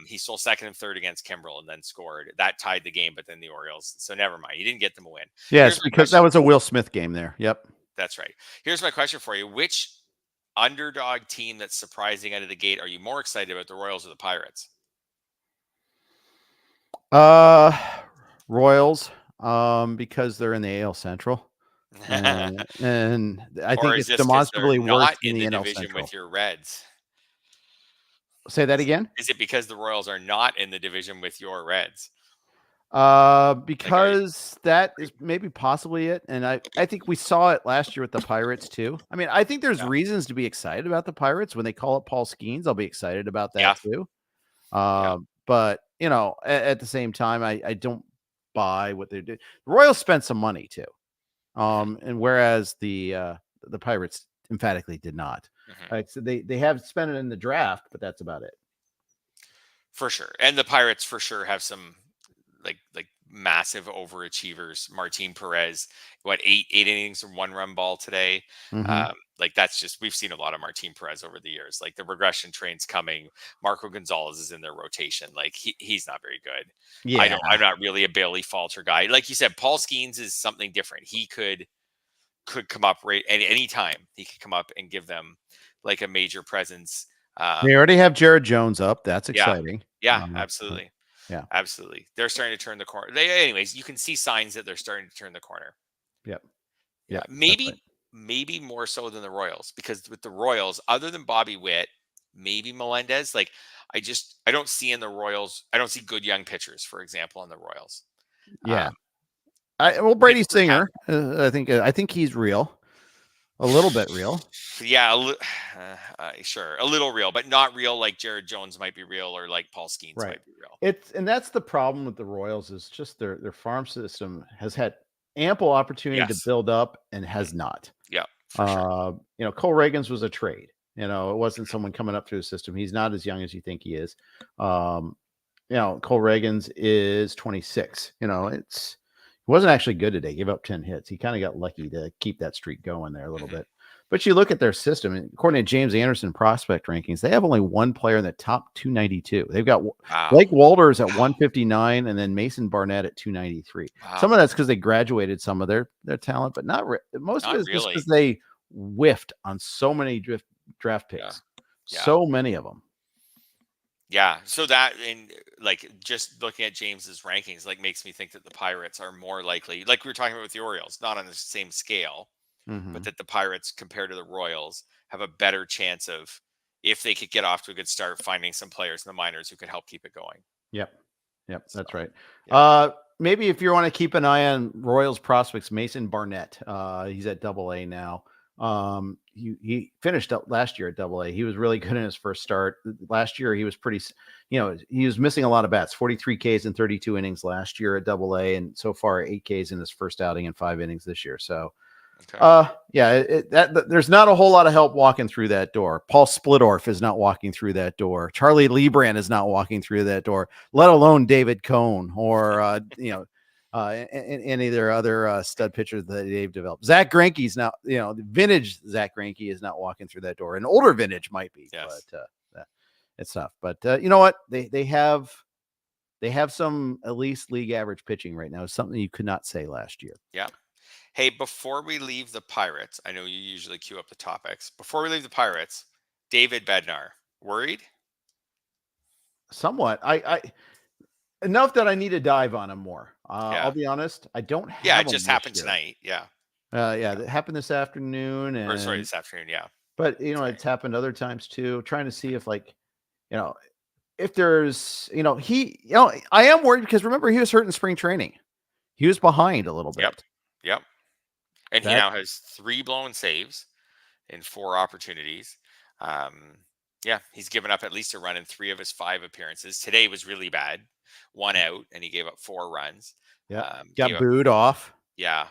He stole second and third against Kimbrel and then scored. That tied the game, but then the Orioles. So never mind. He didn't get them a win. Yes, because that was a Will Smith game there. Yep. That's right. Here's my question for you. Which underdog team that's surprising out of the gate are you more excited about, the Royals or the Pirates? Royals, because they're in the AL Central. And I think it's demonstrably worse in the NL Central. With your Reds. Say that again. Is it because the Royals are not in the division with your Reds? Because that is maybe possibly it. And I think we saw it last year with the Pirates too. I mean, I think there's reasons to be excited about the Pirates. When they call up Paul Skeens, I'll be excited about that too. But at the same time, I don't buy what they do. The Royals spent some money too. And whereas the Pirates emphatically did not. Right, so they have spent it in the draft, but that's about it. For sure. And the Pirates for sure have some like massive overachievers. Martin Perez, 8 innings and 1-run ball today. That's just, we've seen a lot of Martin Perez over the years. Like, the regression train's coming. Marco Gonzalez is in their rotation. Like, he's not very good. Yeah. I'm not really a Bailey Falter guy. Like you said, Paul Skeens is something different. He could come up right at any time. He could come up and give them like a major presence. They already have Jared Jones up. That's exciting. Yeah, absolutely. Yeah, absolutely. They're starting to turn the corner. Anyways, you can see signs that they're starting to turn the corner. Yep. Yeah. Maybe more so than the Royals, because with the Royals, other than Bobby Witt, maybe Melendez, like, I don't see in the Royals. I don't see good young pitchers, for example, in the Royals. Yeah. Brady Singer, I think he's real. A little bit real. Yeah, sure. A little real, but not real like Jared Jones might be real, or like Paul Skeens might be real. And that's the problem with the Royals, is just their farm system has had ample opportunity to build up and has not. Yeah, for sure. Cole Reagans was a trade. It wasn't someone coming up through the system. He's not as young as you think he is. Cole Reagans is 26. He wasn't actually good today. Gave up 10 hits. He kind of got lucky to keep that streak going there a little bit. But you look at their system, and according to James Anderson prospect rankings, they have only one player in the top 292. They've got Blake Walters at 159, and then Mason Barnett at 293. Some of that's because they graduated some of their talent, but most of it is just because they whiffed on so many draft picks. So many of them. Yeah. So that, and like just looking at James's rankings, like makes me think that the Pirates are more likely, like we were talking about with the Orioles, not on the same scale, but that the Pirates compared to the Royals have a better chance of, if they could get off to a good start, finding some players in the minors who could help keep it going. Yep. That's right. Yeah. Maybe if you want to keep an eye on Royals prospects, Mason Barnett, he's at AA now. He finished up last year at AA. He was really good in his first start. Last year, he was pretty, he was missing a lot of bats, 43 Ks in 32 innings last year at AA, and so far 8 Ks in his first outing in 5 innings this year. So, there's not a whole lot of help walking through that door. Paul Splittorff is not walking through that door. Charlie Lebrand is not walking through that door, let alone David Cohn or, any of their other stud pitchers that they've developed. Zach Greinke's now, the vintage Zach Greinke is not walking through that door. An older vintage might be, but it's tough. But you know what? They have some at least league average pitching right now. Something you could not say last year. Yeah. Hey, before we leave the Pirates, I know you usually queue up the topics. Before we leave the Pirates, David Bednar, worried? Somewhat. I enough that I need to dive on him more. I'll be honest. I don't have. Yeah, it just happened tonight. Yeah. It happened this afternoon. This afternoon. Yeah. But it's happened other times too. Trying to see if if there's I am worried because remember he was hurt in spring training. He was behind a little bit. Yep. And he now has 3 blown saves in 4 opportunities. He's given up at least a run in 3 of his 5 appearances. Today was really bad. 1 out, and he gave up 4 runs. Yeah, got booed off. Yeah.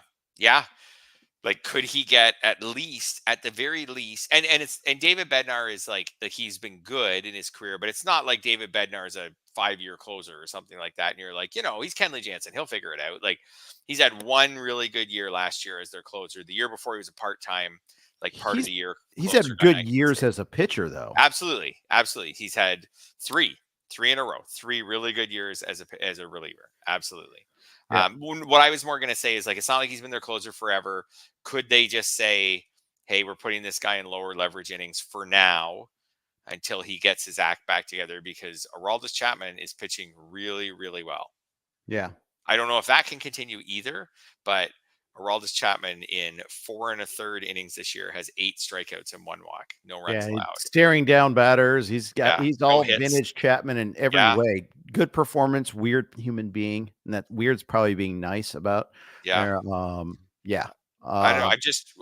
Like, could he get at the very least? And David Bednar is like he's been good in his career, but it's not like David Bednar is a 5-year closer or something like that. And you're like, he's Kenley Jansen. He'll figure it out. Like, he's had 1 really good year last year as their closer. The year before he was a part-time, part of the year. He's had good years as a pitcher, though. Absolutely. He's had 3 in a row, 3 really good years as a reliever. Absolutely. Yeah. What I was more going to say is it's not like he's been their closer forever. Could they just say, hey, we're putting this guy in lower leverage innings for now until he gets his act back together, because Aroldis Chapman is pitching really, really well. Yeah. I don't know if that can continue either, but Aroldis Chapman in 4 1/3 innings this year has 8 strikeouts and 1 walk, no runs allowed. Staring down batters. He's all vintage Chapman in every way. Good performance, weird human being, and that weird's probably being nice about. Yeah. I don't know.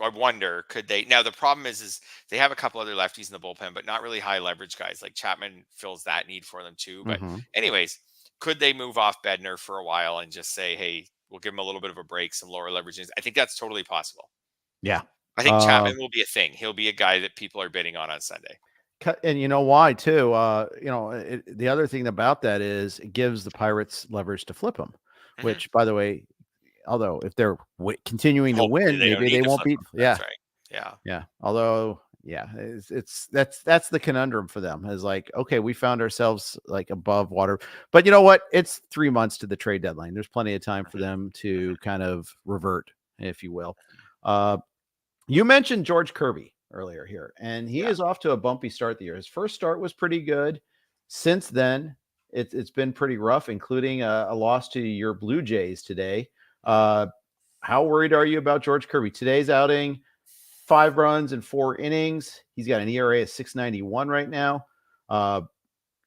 I wonder, could they? Now the problem is they have a couple other lefties in the bullpen, but not really high leverage guys. Like Chapman fills that need for them too. But anyways, could they move off Bednar for a while and just say, hey, we'll give him a little bit of a break, some lower leverages? I think that's totally possible. Yeah. I think Chapman will be a thing. He'll be a guy that people are bidding on Sunday. And you know why too? The other thing about that is it gives the Pirates leverage to flip him, which, by the way, although if they're continuing to win, maybe they won't beat. Yeah. That's right. Yeah. Although, that's the conundrum for them is okay, we found ourselves above water, but you know what? It's 3 months to the trade deadline. There's plenty of time for them to kind of revert, if you will. You mentioned George Kirby earlier here, and he is off to a bumpy start the year. His first start was pretty good. Since then, it's been pretty rough, including a loss to your Blue Jays today. How worried are you about George Kirby? Today's outing, 5 runs in 4 innings. He's got an ERA of 6.91 right now.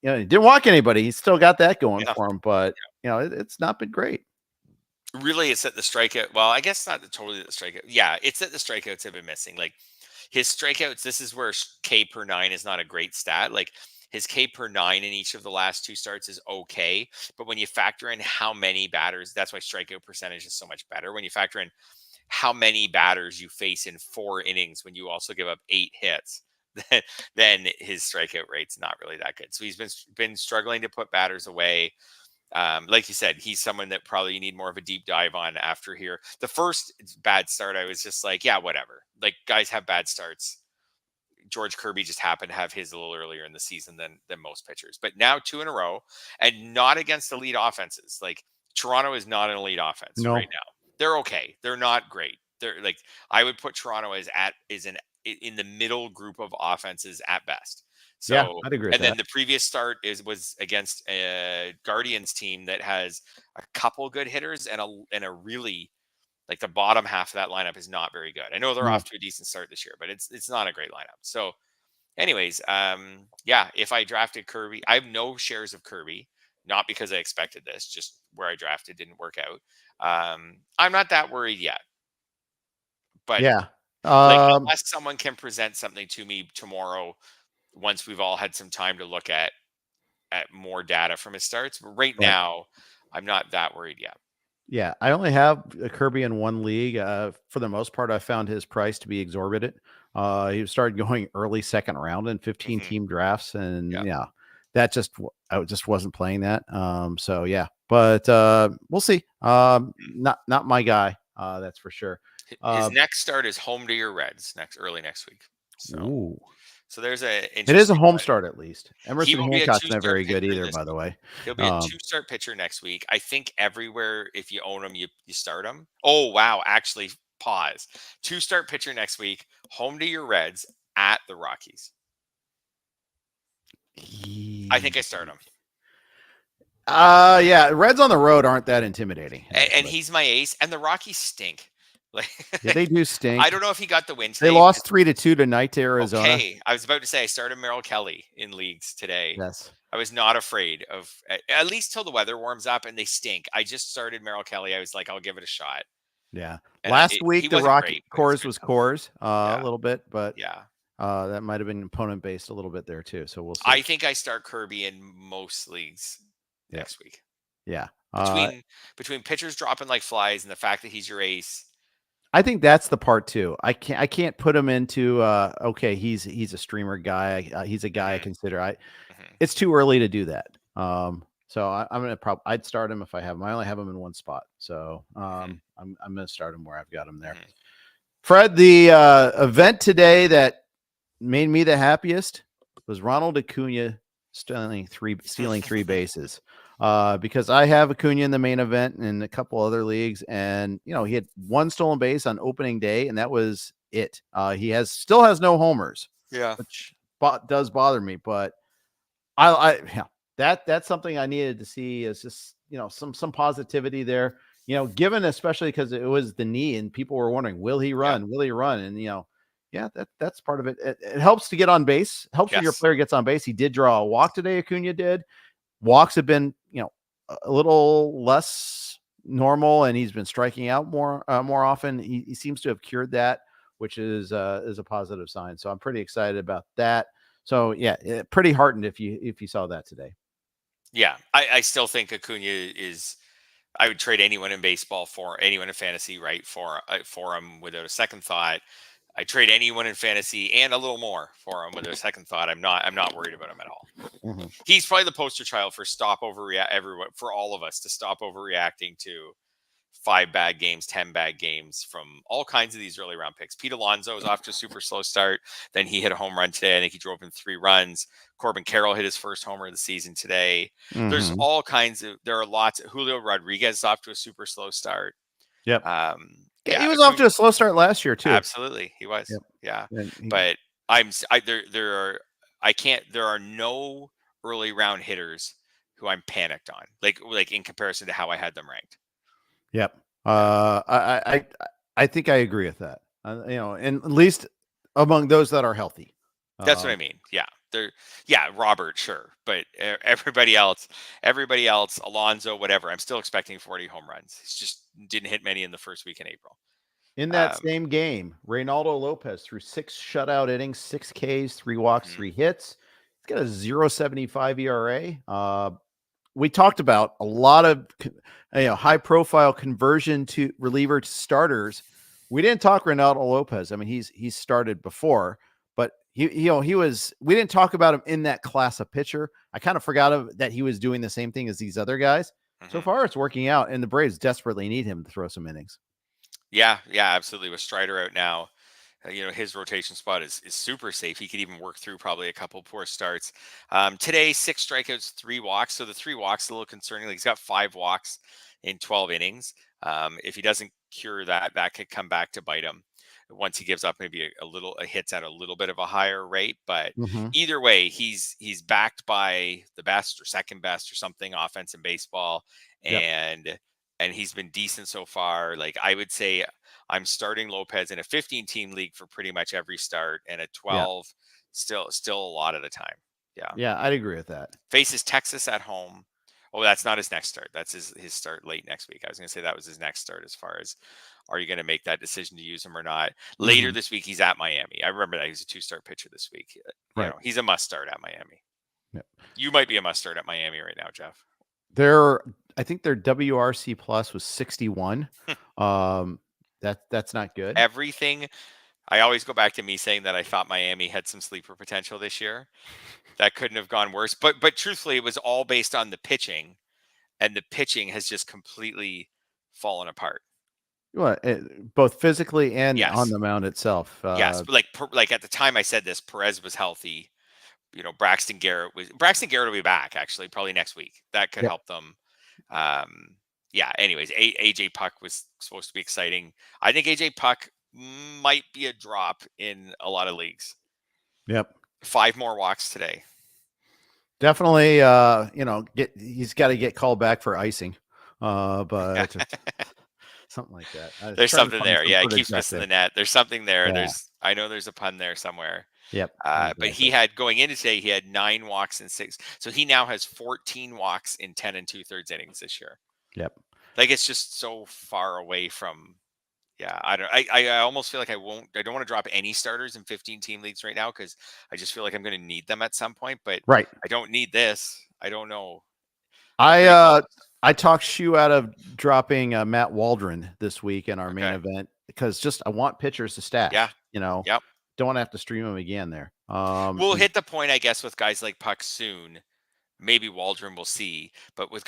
He didn't walk anybody. He's still got that going for him, but it's not been great. Really, it's that the strikeout. Well, I guess not totally the strikeout. Yeah, it's that the strikeouts have been missing. Like his strikeouts, this is where K per 9 is not a great stat. Like his K per 9 in each of the last 2 starts is okay. But when you factor in how many batters, that's why strikeout percentage is so much better. When you factor in how many batters you face in 4 innings, when you also give up 8 hits, then his strikeout rate's not really that good. So he's been struggling to put batters away. like you said, he's someone that probably you need more of a deep dive on after here. The first bad start, I was just like, yeah, whatever. Like, guys have bad starts. George Kirby just happened to have his a little earlier in the season than most pitchers. But now 2 in a row, and not against elite offenses. Like, Toronto is not an elite offense right now. They're okay. They're not great. They're like, I would put Toronto in the middle group of offenses at best. So, yeah, I'd agree with and then that. the previous start was against a Guardians team that has a couple good hitters and a really, like, the bottom half of that lineup is not very good. I know they're off to a decent start this year, but it's not a great lineup. So anyways, yeah, if I drafted Kirby, I have no shares of Kirby, not because I expected this, just where I drafted didn't work out. I'm not that worried yet. But yeah, like, unless someone can present something to me tomorrow, once we've all had some time to look at more data from his starts, but right now I'm not that worried yet. Yeah, I only have a Kirby in one league. For the most part, I found his price to be exorbitant. He started going early second round in 15 team drafts, and yeah, that I just wasn't playing that. So yeah, but we'll see. Not my guy. That's for sure. His next start is home to your Reds early next week. So there's it is a home start at least. Emerson Hancock's not very good either, by the way. He'll be a 2-start pitcher next week. I think everywhere, if you own him, you start him. Oh wow! Actually, pause. 2-start pitcher next week. Home to your Reds at the Rockies. I think I start him. Yeah, Reds on the road aren't that intimidating. And he's my ace. And the Rockies stink. Like, yeah, they do stink. I don't know if he got the win today. They lost 3-2 tonight to Arizona. Okay, I was about to say I started Merrill Kelly in leagues today. Yes, I was not afraid of, at least till the weather warms up and they stink. I just started Merrill Kelly. I was like, I'll give it a shot. Yeah. And last week the Rocky Coors was Coors a little bit, but yeah, that might have been opponent based a little bit there too. So we'll see. I think I start Kirby in most leagues next week. Yeah. Between pitchers dropping like flies and the fact that he's your ace. I think that's the part too. I can't put him into okay, he's a streamer guy. He's a guy I consider. It's too early to do that. So I'm gonna I'd start him if I have him. I only have him in one spot, so I'm gonna start him where I've got him there. Fred, the event today that made me the happiest was Ronald Acuna stealing three bases. Because I have Acuna in the main event and a couple other leagues, and he had one stolen base on opening day, and that was it. He still has no homers, which does bother me, but that's something I needed to see, is just some positivity there. Given especially because it was the knee, and people were wondering, will he run? Will he run? And that's part of it. It helps to get on base. Helps when your player gets on base. He did draw a walk today. Acuna did. Walks have been, a little less normal, and he's been striking out more often. He seems to have cured that, which is a positive sign. So I'm pretty excited about that. So yeah, pretty heartened if you saw that today. Yeah, I still think Acuna is. I would trade anyone in baseball for anyone in fantasy, right? For him without a second thought. I trade anyone in fantasy and a little more for him with a second thought. I'm not worried about him at all. He's probably the poster child for for all of us to stop overreacting to 5 bad games, 10 bad games from all kinds of these early round picks. Pete Alonso is off to a super slow start. Then he hit a home run today. I think he drove in 3 runs. Corbin Carroll hit his first homer of the season today. There's all kinds of, there are lots. Julio Rodriguez is off to a super slow start. Yep. He was off to a slow start last year too. Absolutely, he was. Yep. Yeah, but there are no early round hitters who I'm panicked on, like in comparison to how I had them ranked. Yep. I think I agree with that. And at least among those that are healthy. That's what I mean. Yeah. Robert, sure. But everybody else, Alonso, whatever, I'm still expecting 40 home runs. He just didn't hit many in the first week in April. In that same game, Reynaldo López threw 6 shutout innings, 6 Ks, 3 walks, 3 hits. He's got a 0.75 ERA. We talked about a lot of high profile conversion to reliever to starters. We didn't talk Reynaldo López. I mean, he's started before, but we didn't talk about him in that class of pitcher. I kind of forgot that he was doing the same thing as these other guys. So far, it's working out, and the Braves desperately need him to throw some innings. Yeah, absolutely. With Strider out now, his rotation spot is super safe. He could even work through probably a couple poor starts. Today, 6 strikeouts, 3 walks. So the 3 walks a little concerning. Like he's got 5 walks in 12 innings. If he doesn't cure that, that could come back to bite him once he gives up maybe a hits at a little bit of a higher rate. But either way, he's backed by the best or second best or something offense in baseball, and he's been decent so far. Like I would say, I'm starting Lopez in a 15-team league for pretty much every start, and a 12 still a lot of the time. Yeah, I'd agree with that. Faces Texas at home. Oh, that's not his next start. That's his start late next week. I was going to say that was his next start as far as are you going to make that decision to use him or not. Later this week, he's at Miami. I remember that he's a 2-start pitcher this week. He's a must start at Miami. You might be a must start at Miami right now, Jeff. I think their WRC plus was 61. That's not good. Everything. I always go back to me saying that I thought Miami had some sleeper potential this year. That couldn't have gone worse. But truthfully, it was all based on the pitching, and the pitching has just completely fallen apart. Well, both physically and on the mound itself. Yes, but like at the time I said this, Perez was healthy. Braxton Garrett will be back actually probably next week. That could help them. Anyways, AJ Puck was supposed to be exciting. I think AJ Puck might be a drop in a lot of leagues. 5 more walks today. Definitely, he's got to get called back for icing. But something like that. There's something there. Yeah, it keeps missing the net. There's something there. I know there's a pun there somewhere. But he had going into today, he had 9 walks in 6. So he now has 14 walks in 10 2/3 innings this year. Like it's just so far away from. I almost feel like I don't want to drop any starters in 15-team leagues right now because I just feel like I'm going to need them at some point. But I don't need this. I don't know. I talked Shu out of dropping Matt Waldron this week in our main event because I want pitchers to stash. Don't want to have to stream them again there. We'll hit the point, I guess, with guys like Puck soon. Maybe Waldron will see, but with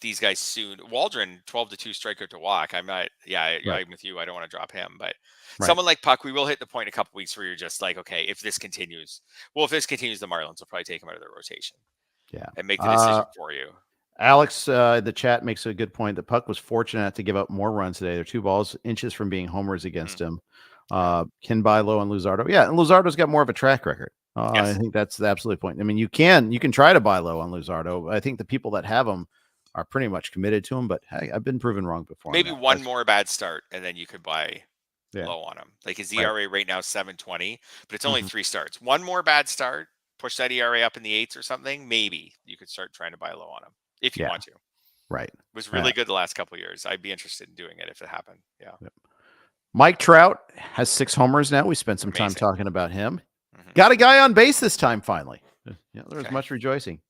these guys soon, Waldron 12-2 strikeout to walk. I'm not. I'm with you. I don't want to drop him, but someone like Puck, we will hit the point in a couple weeks where you're just like, okay, if this continues, the Marlins will probably take him out of their rotation. And make the decision for you. Alex, the chat makes a good point that Puck was fortunate to give up more runs today. They're 2 balls inches from being homers against him. Can buy low on Luzardo. Yeah, and Luzardo's got more of a track record. I think that's the absolute point. I mean, you can try to buy low on Luzardo. I think the people that have him are pretty much committed to him, but hey, I've been proven wrong before. Maybe one more bad start, and then you could buy low on him. Like his ERA right now is 7.20, but it's only 3 starts. One more bad start, push that ERA up in the 8s or something. Maybe you could start trying to buy low on him if you want to. It was really good the last couple of years. I'd be interested in doing it if it happened. Mike Trout has 6 homers now. We spent some time talking about him. Got a guy on base this time, finally. There was much rejoicing.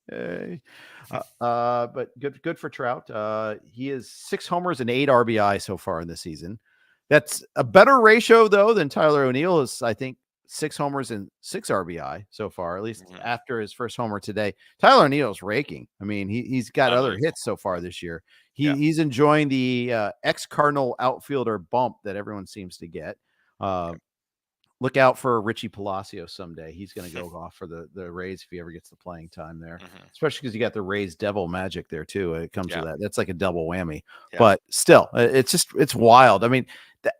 But good for Trout. He is 6 homers and 8 RBI so far in the season. That's a better ratio, though, than Tyler O'Neill is, I think, 6 homers and 6 RBI so far, at least after his first homer today. Tyler O'Neill's raking. I mean, he's got other hits so far this year. He's enjoying the ex-Cardinal outfielder bump that everyone seems to get. Look out for Richie Palacios someday. He's going to go off for the Rays if he ever gets the playing time there, especially because you got the Rays devil magic there too. It comes to that. That's like a double whammy, but still, it's wild. I mean,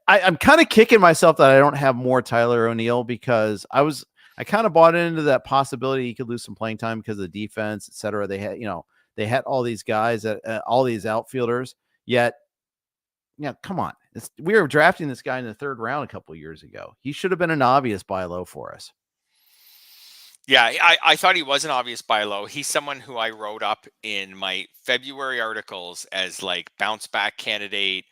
I'm kind of kicking myself that I don't have more Tyler O'Neill because I kind of bought into that possibility he could lose some playing time because of the defense, etc. They had all these guys all these outfielders, yet. Come on. We were drafting this guy in the 3rd round a couple of years ago. He should have been an obvious buy low for us. Yeah, I thought he was an obvious buy low. He's someone who I wrote up in my February articles as like bounce back candidate,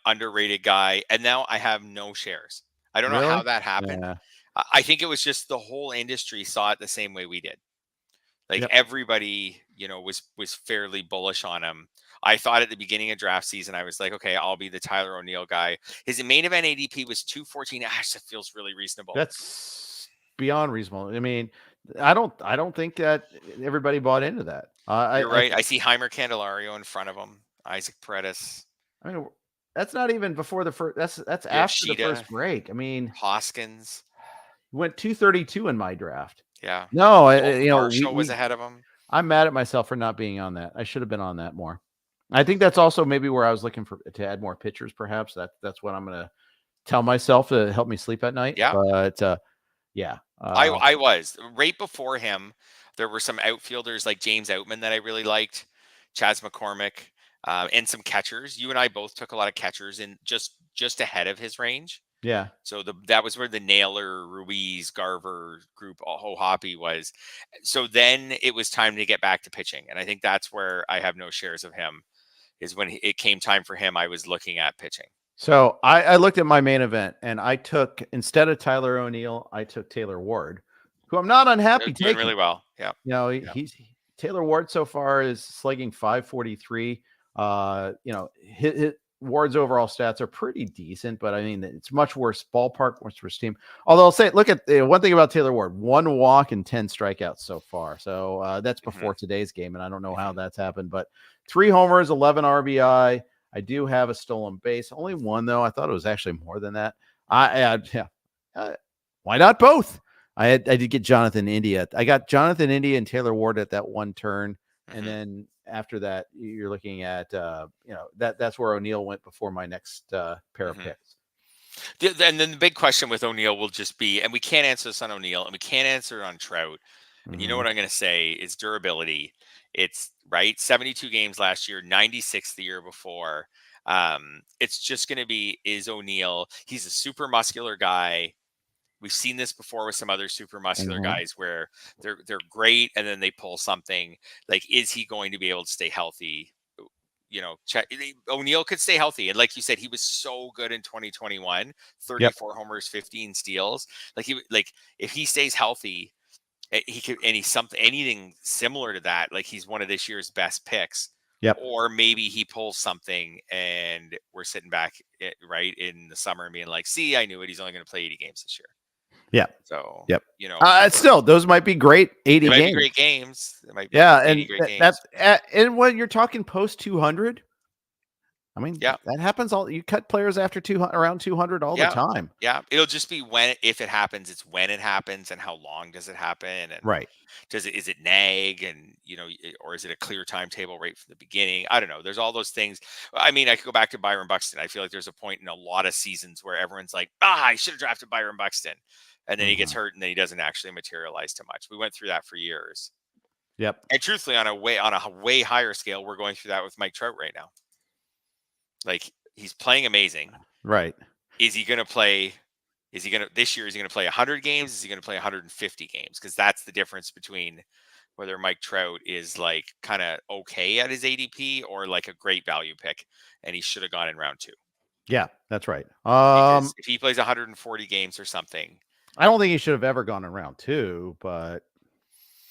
underrated guy. And now I have no shares. I don't know how that happened. Yeah. I think it was just the whole industry saw it the same way we did. Like everybody, was fairly bullish on him. I thought at the beginning of draft season, I was like, okay, I'll be the Tyler O'Neill guy. His main event ADP was 214. That feels really reasonable. That's beyond reasonable. I mean, I don't think that everybody bought into that. You're right. I see Heimer Candelario in front of him. Isaac Paredes. I mean, that's not even before the first. That's after Yoshida, the first break. I mean, Hoskins went 232 in my draft. Yeah. No, Marshall was ahead of him. I'm mad at myself for not being on that. I should have been on that more. I think that's also maybe where I was looking to add more pitchers. Perhaps that's what I'm going to tell myself to help me sleep at night. Yeah. But yeah, I was right before him. There were some outfielders like James Outman that I really liked, Chas McCormick, and some catchers. You and I both took a lot of catchers in just ahead of his range. Yeah. So that was where the Naylor, Ruiz, Garver group, Hoppy was. So then it was time to get back to pitching, and I think that's where I have no shares of him. Is when it came time for him, I was looking at pitching. So I looked at my main event, and I took, instead of Tyler O'Neill, I took Taylor Ward, who I'm not unhappy taking. Doing really well. Yeah. He's Taylor Ward so far is slugging 543. His Ward's overall stats are pretty decent, but I mean, it's much worse ballpark, much worse team. Although I'll say, look at one thing about Taylor Ward, 1 walk and 10 strikeouts so far. So that's before today's game, and I don't know how that's happened, but 3 homers, 11 RBI. I do have a stolen base, only 1 though. I thought it was actually more than that. Why not both? I did get Jonathan India. I got Jonathan India and Taylor Ward at that 1 turn. And then after that, you're looking at, that's where O'Neill went before my next pair of picks. And then the big question with O'Neill will just be, and we can't answer this on O'Neill, and we can't answer it on Trout. And you know what I'm going to say is durability. It's right. 72 games last year, 96 the year before. It's just going to be, is O'Neill. He's a super muscular guy. We've seen this before with some other super muscular guys where they're great and then they pull something. Like, is he going to be able to stay healthy? O'Neill could stay healthy, and like you said, he was so good in 2021. 34 homers, 15 steals. If he stays healthy, he could, and he's anything similar to that. Like, he's one of this year's best picks. Yep. Or maybe he pulls something and we're sitting back right in the summer and being like, see, I knew it. He's only going to play 80 games this year. Yeah. So, still, those might be great 80 games. Be great games. It might be and that's and when you're talking post 200, I mean, that happens you cut players after around 200 all the time. Yeah. It'll just be if it happens, it's when it happens and how long does it happen? And is it nag and, or is it a clear timetable right from the beginning? I don't know. There's all those things. I mean, I could go back to Byron Buxton. I feel like there's a point in a lot of seasons where everyone's like, I should have drafted Byron Buxton. And then he gets hurt and then he doesn't actually materialize too much. We went through that for years. Yep. And truthfully, on a way higher scale, we're going through that with Mike Trout right now. Like, he's playing amazing. Right. This year, is he going to play 100 games? Is he going to play 150 games? Because that's the difference between whether Mike Trout is like kind of okay at his ADP or like a great value pick. And he should have gone in round 2. Yeah, that's right. If he plays 140 games or something, I don't think he should have ever gone in round 2, but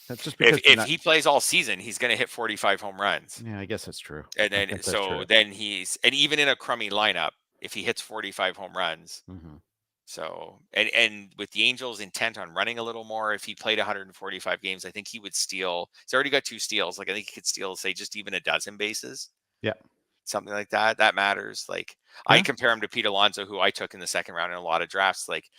that's just because if he plays all season, he's going to hit 45 home runs. Yeah, I guess that's true. And then and even in a crummy lineup, if he hits 45 home runs, so and with the Angels intent on running a little more, if he played 145 games, I think he would steal. He's already got 2 steals. Like, I think he could steal, say, just even a dozen bases. Yeah. Something like that. That matters. Like, I compare him to Pete Alonso, who I took in the second round in a lot of drafts. Like,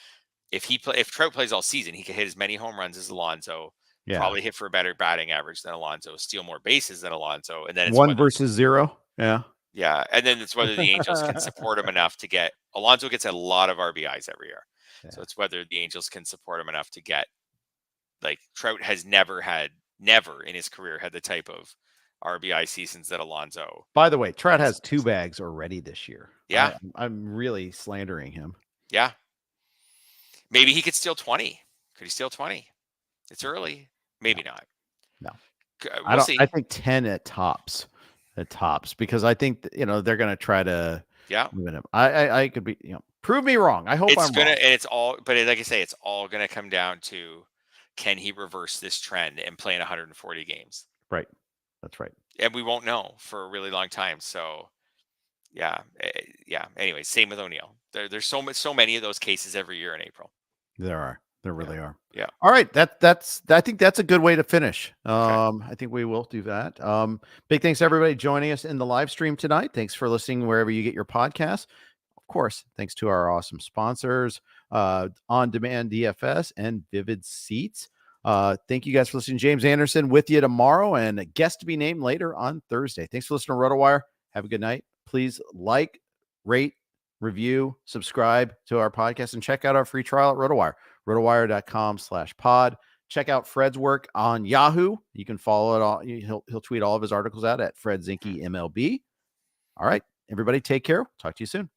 if Trout plays all season, he could hit as many home runs as Alonso. Yeah. Probably hit for a better batting average than Alonso, steal more bases than Alonso, and then it's 1 versus 0. Yeah. Yeah, and then it's whether the Angels can support him enough to get. Alonso gets a lot of RBIs every year, so it's whether the Angels can support him enough to get. Like, Trout has never in his career had the type of RBI seasons that Alonso. By the way, Trout has 2 bags already this year. Yeah, I'm really slandering him. Yeah, maybe he could steal 20. Could he steal 20? It's early. Maybe not. No, we'll see. I think 10 at tops, because I think they're going to try to. Yeah, I could be. Prove me wrong. I hope I'm wrong. And it's all. But like I say, it's all going to come down to, can he reverse this trend and play in 140 games? Right. That's right. And we won't know for a really long time. So, yeah. Anyway, same with O'Neill. There's so many of those cases every year in April. There are. There really are. Yeah. All right. I think that's a good way to finish. Okay. I think we will do that. Big thanks to everybody joining us in the live stream tonight. Thanks for listening wherever you get your podcasts. Of course, thanks to our awesome sponsors, On Demand DFS and Vivid Seats. Thank you guys for listening. James Anderson with you tomorrow and a guest to be named later on Thursday. Thanks for listening to RotoWire. Have a good night. Please like, rate, review, subscribe to our podcast, and check out our free trial at RotoWire. rotowire.com/pod. Check out Fred's work on Yahoo. You can follow it all. He'll tweet all of his articles out at Fred Zinkie MLB. All right, everybody, take care. Talk to you soon.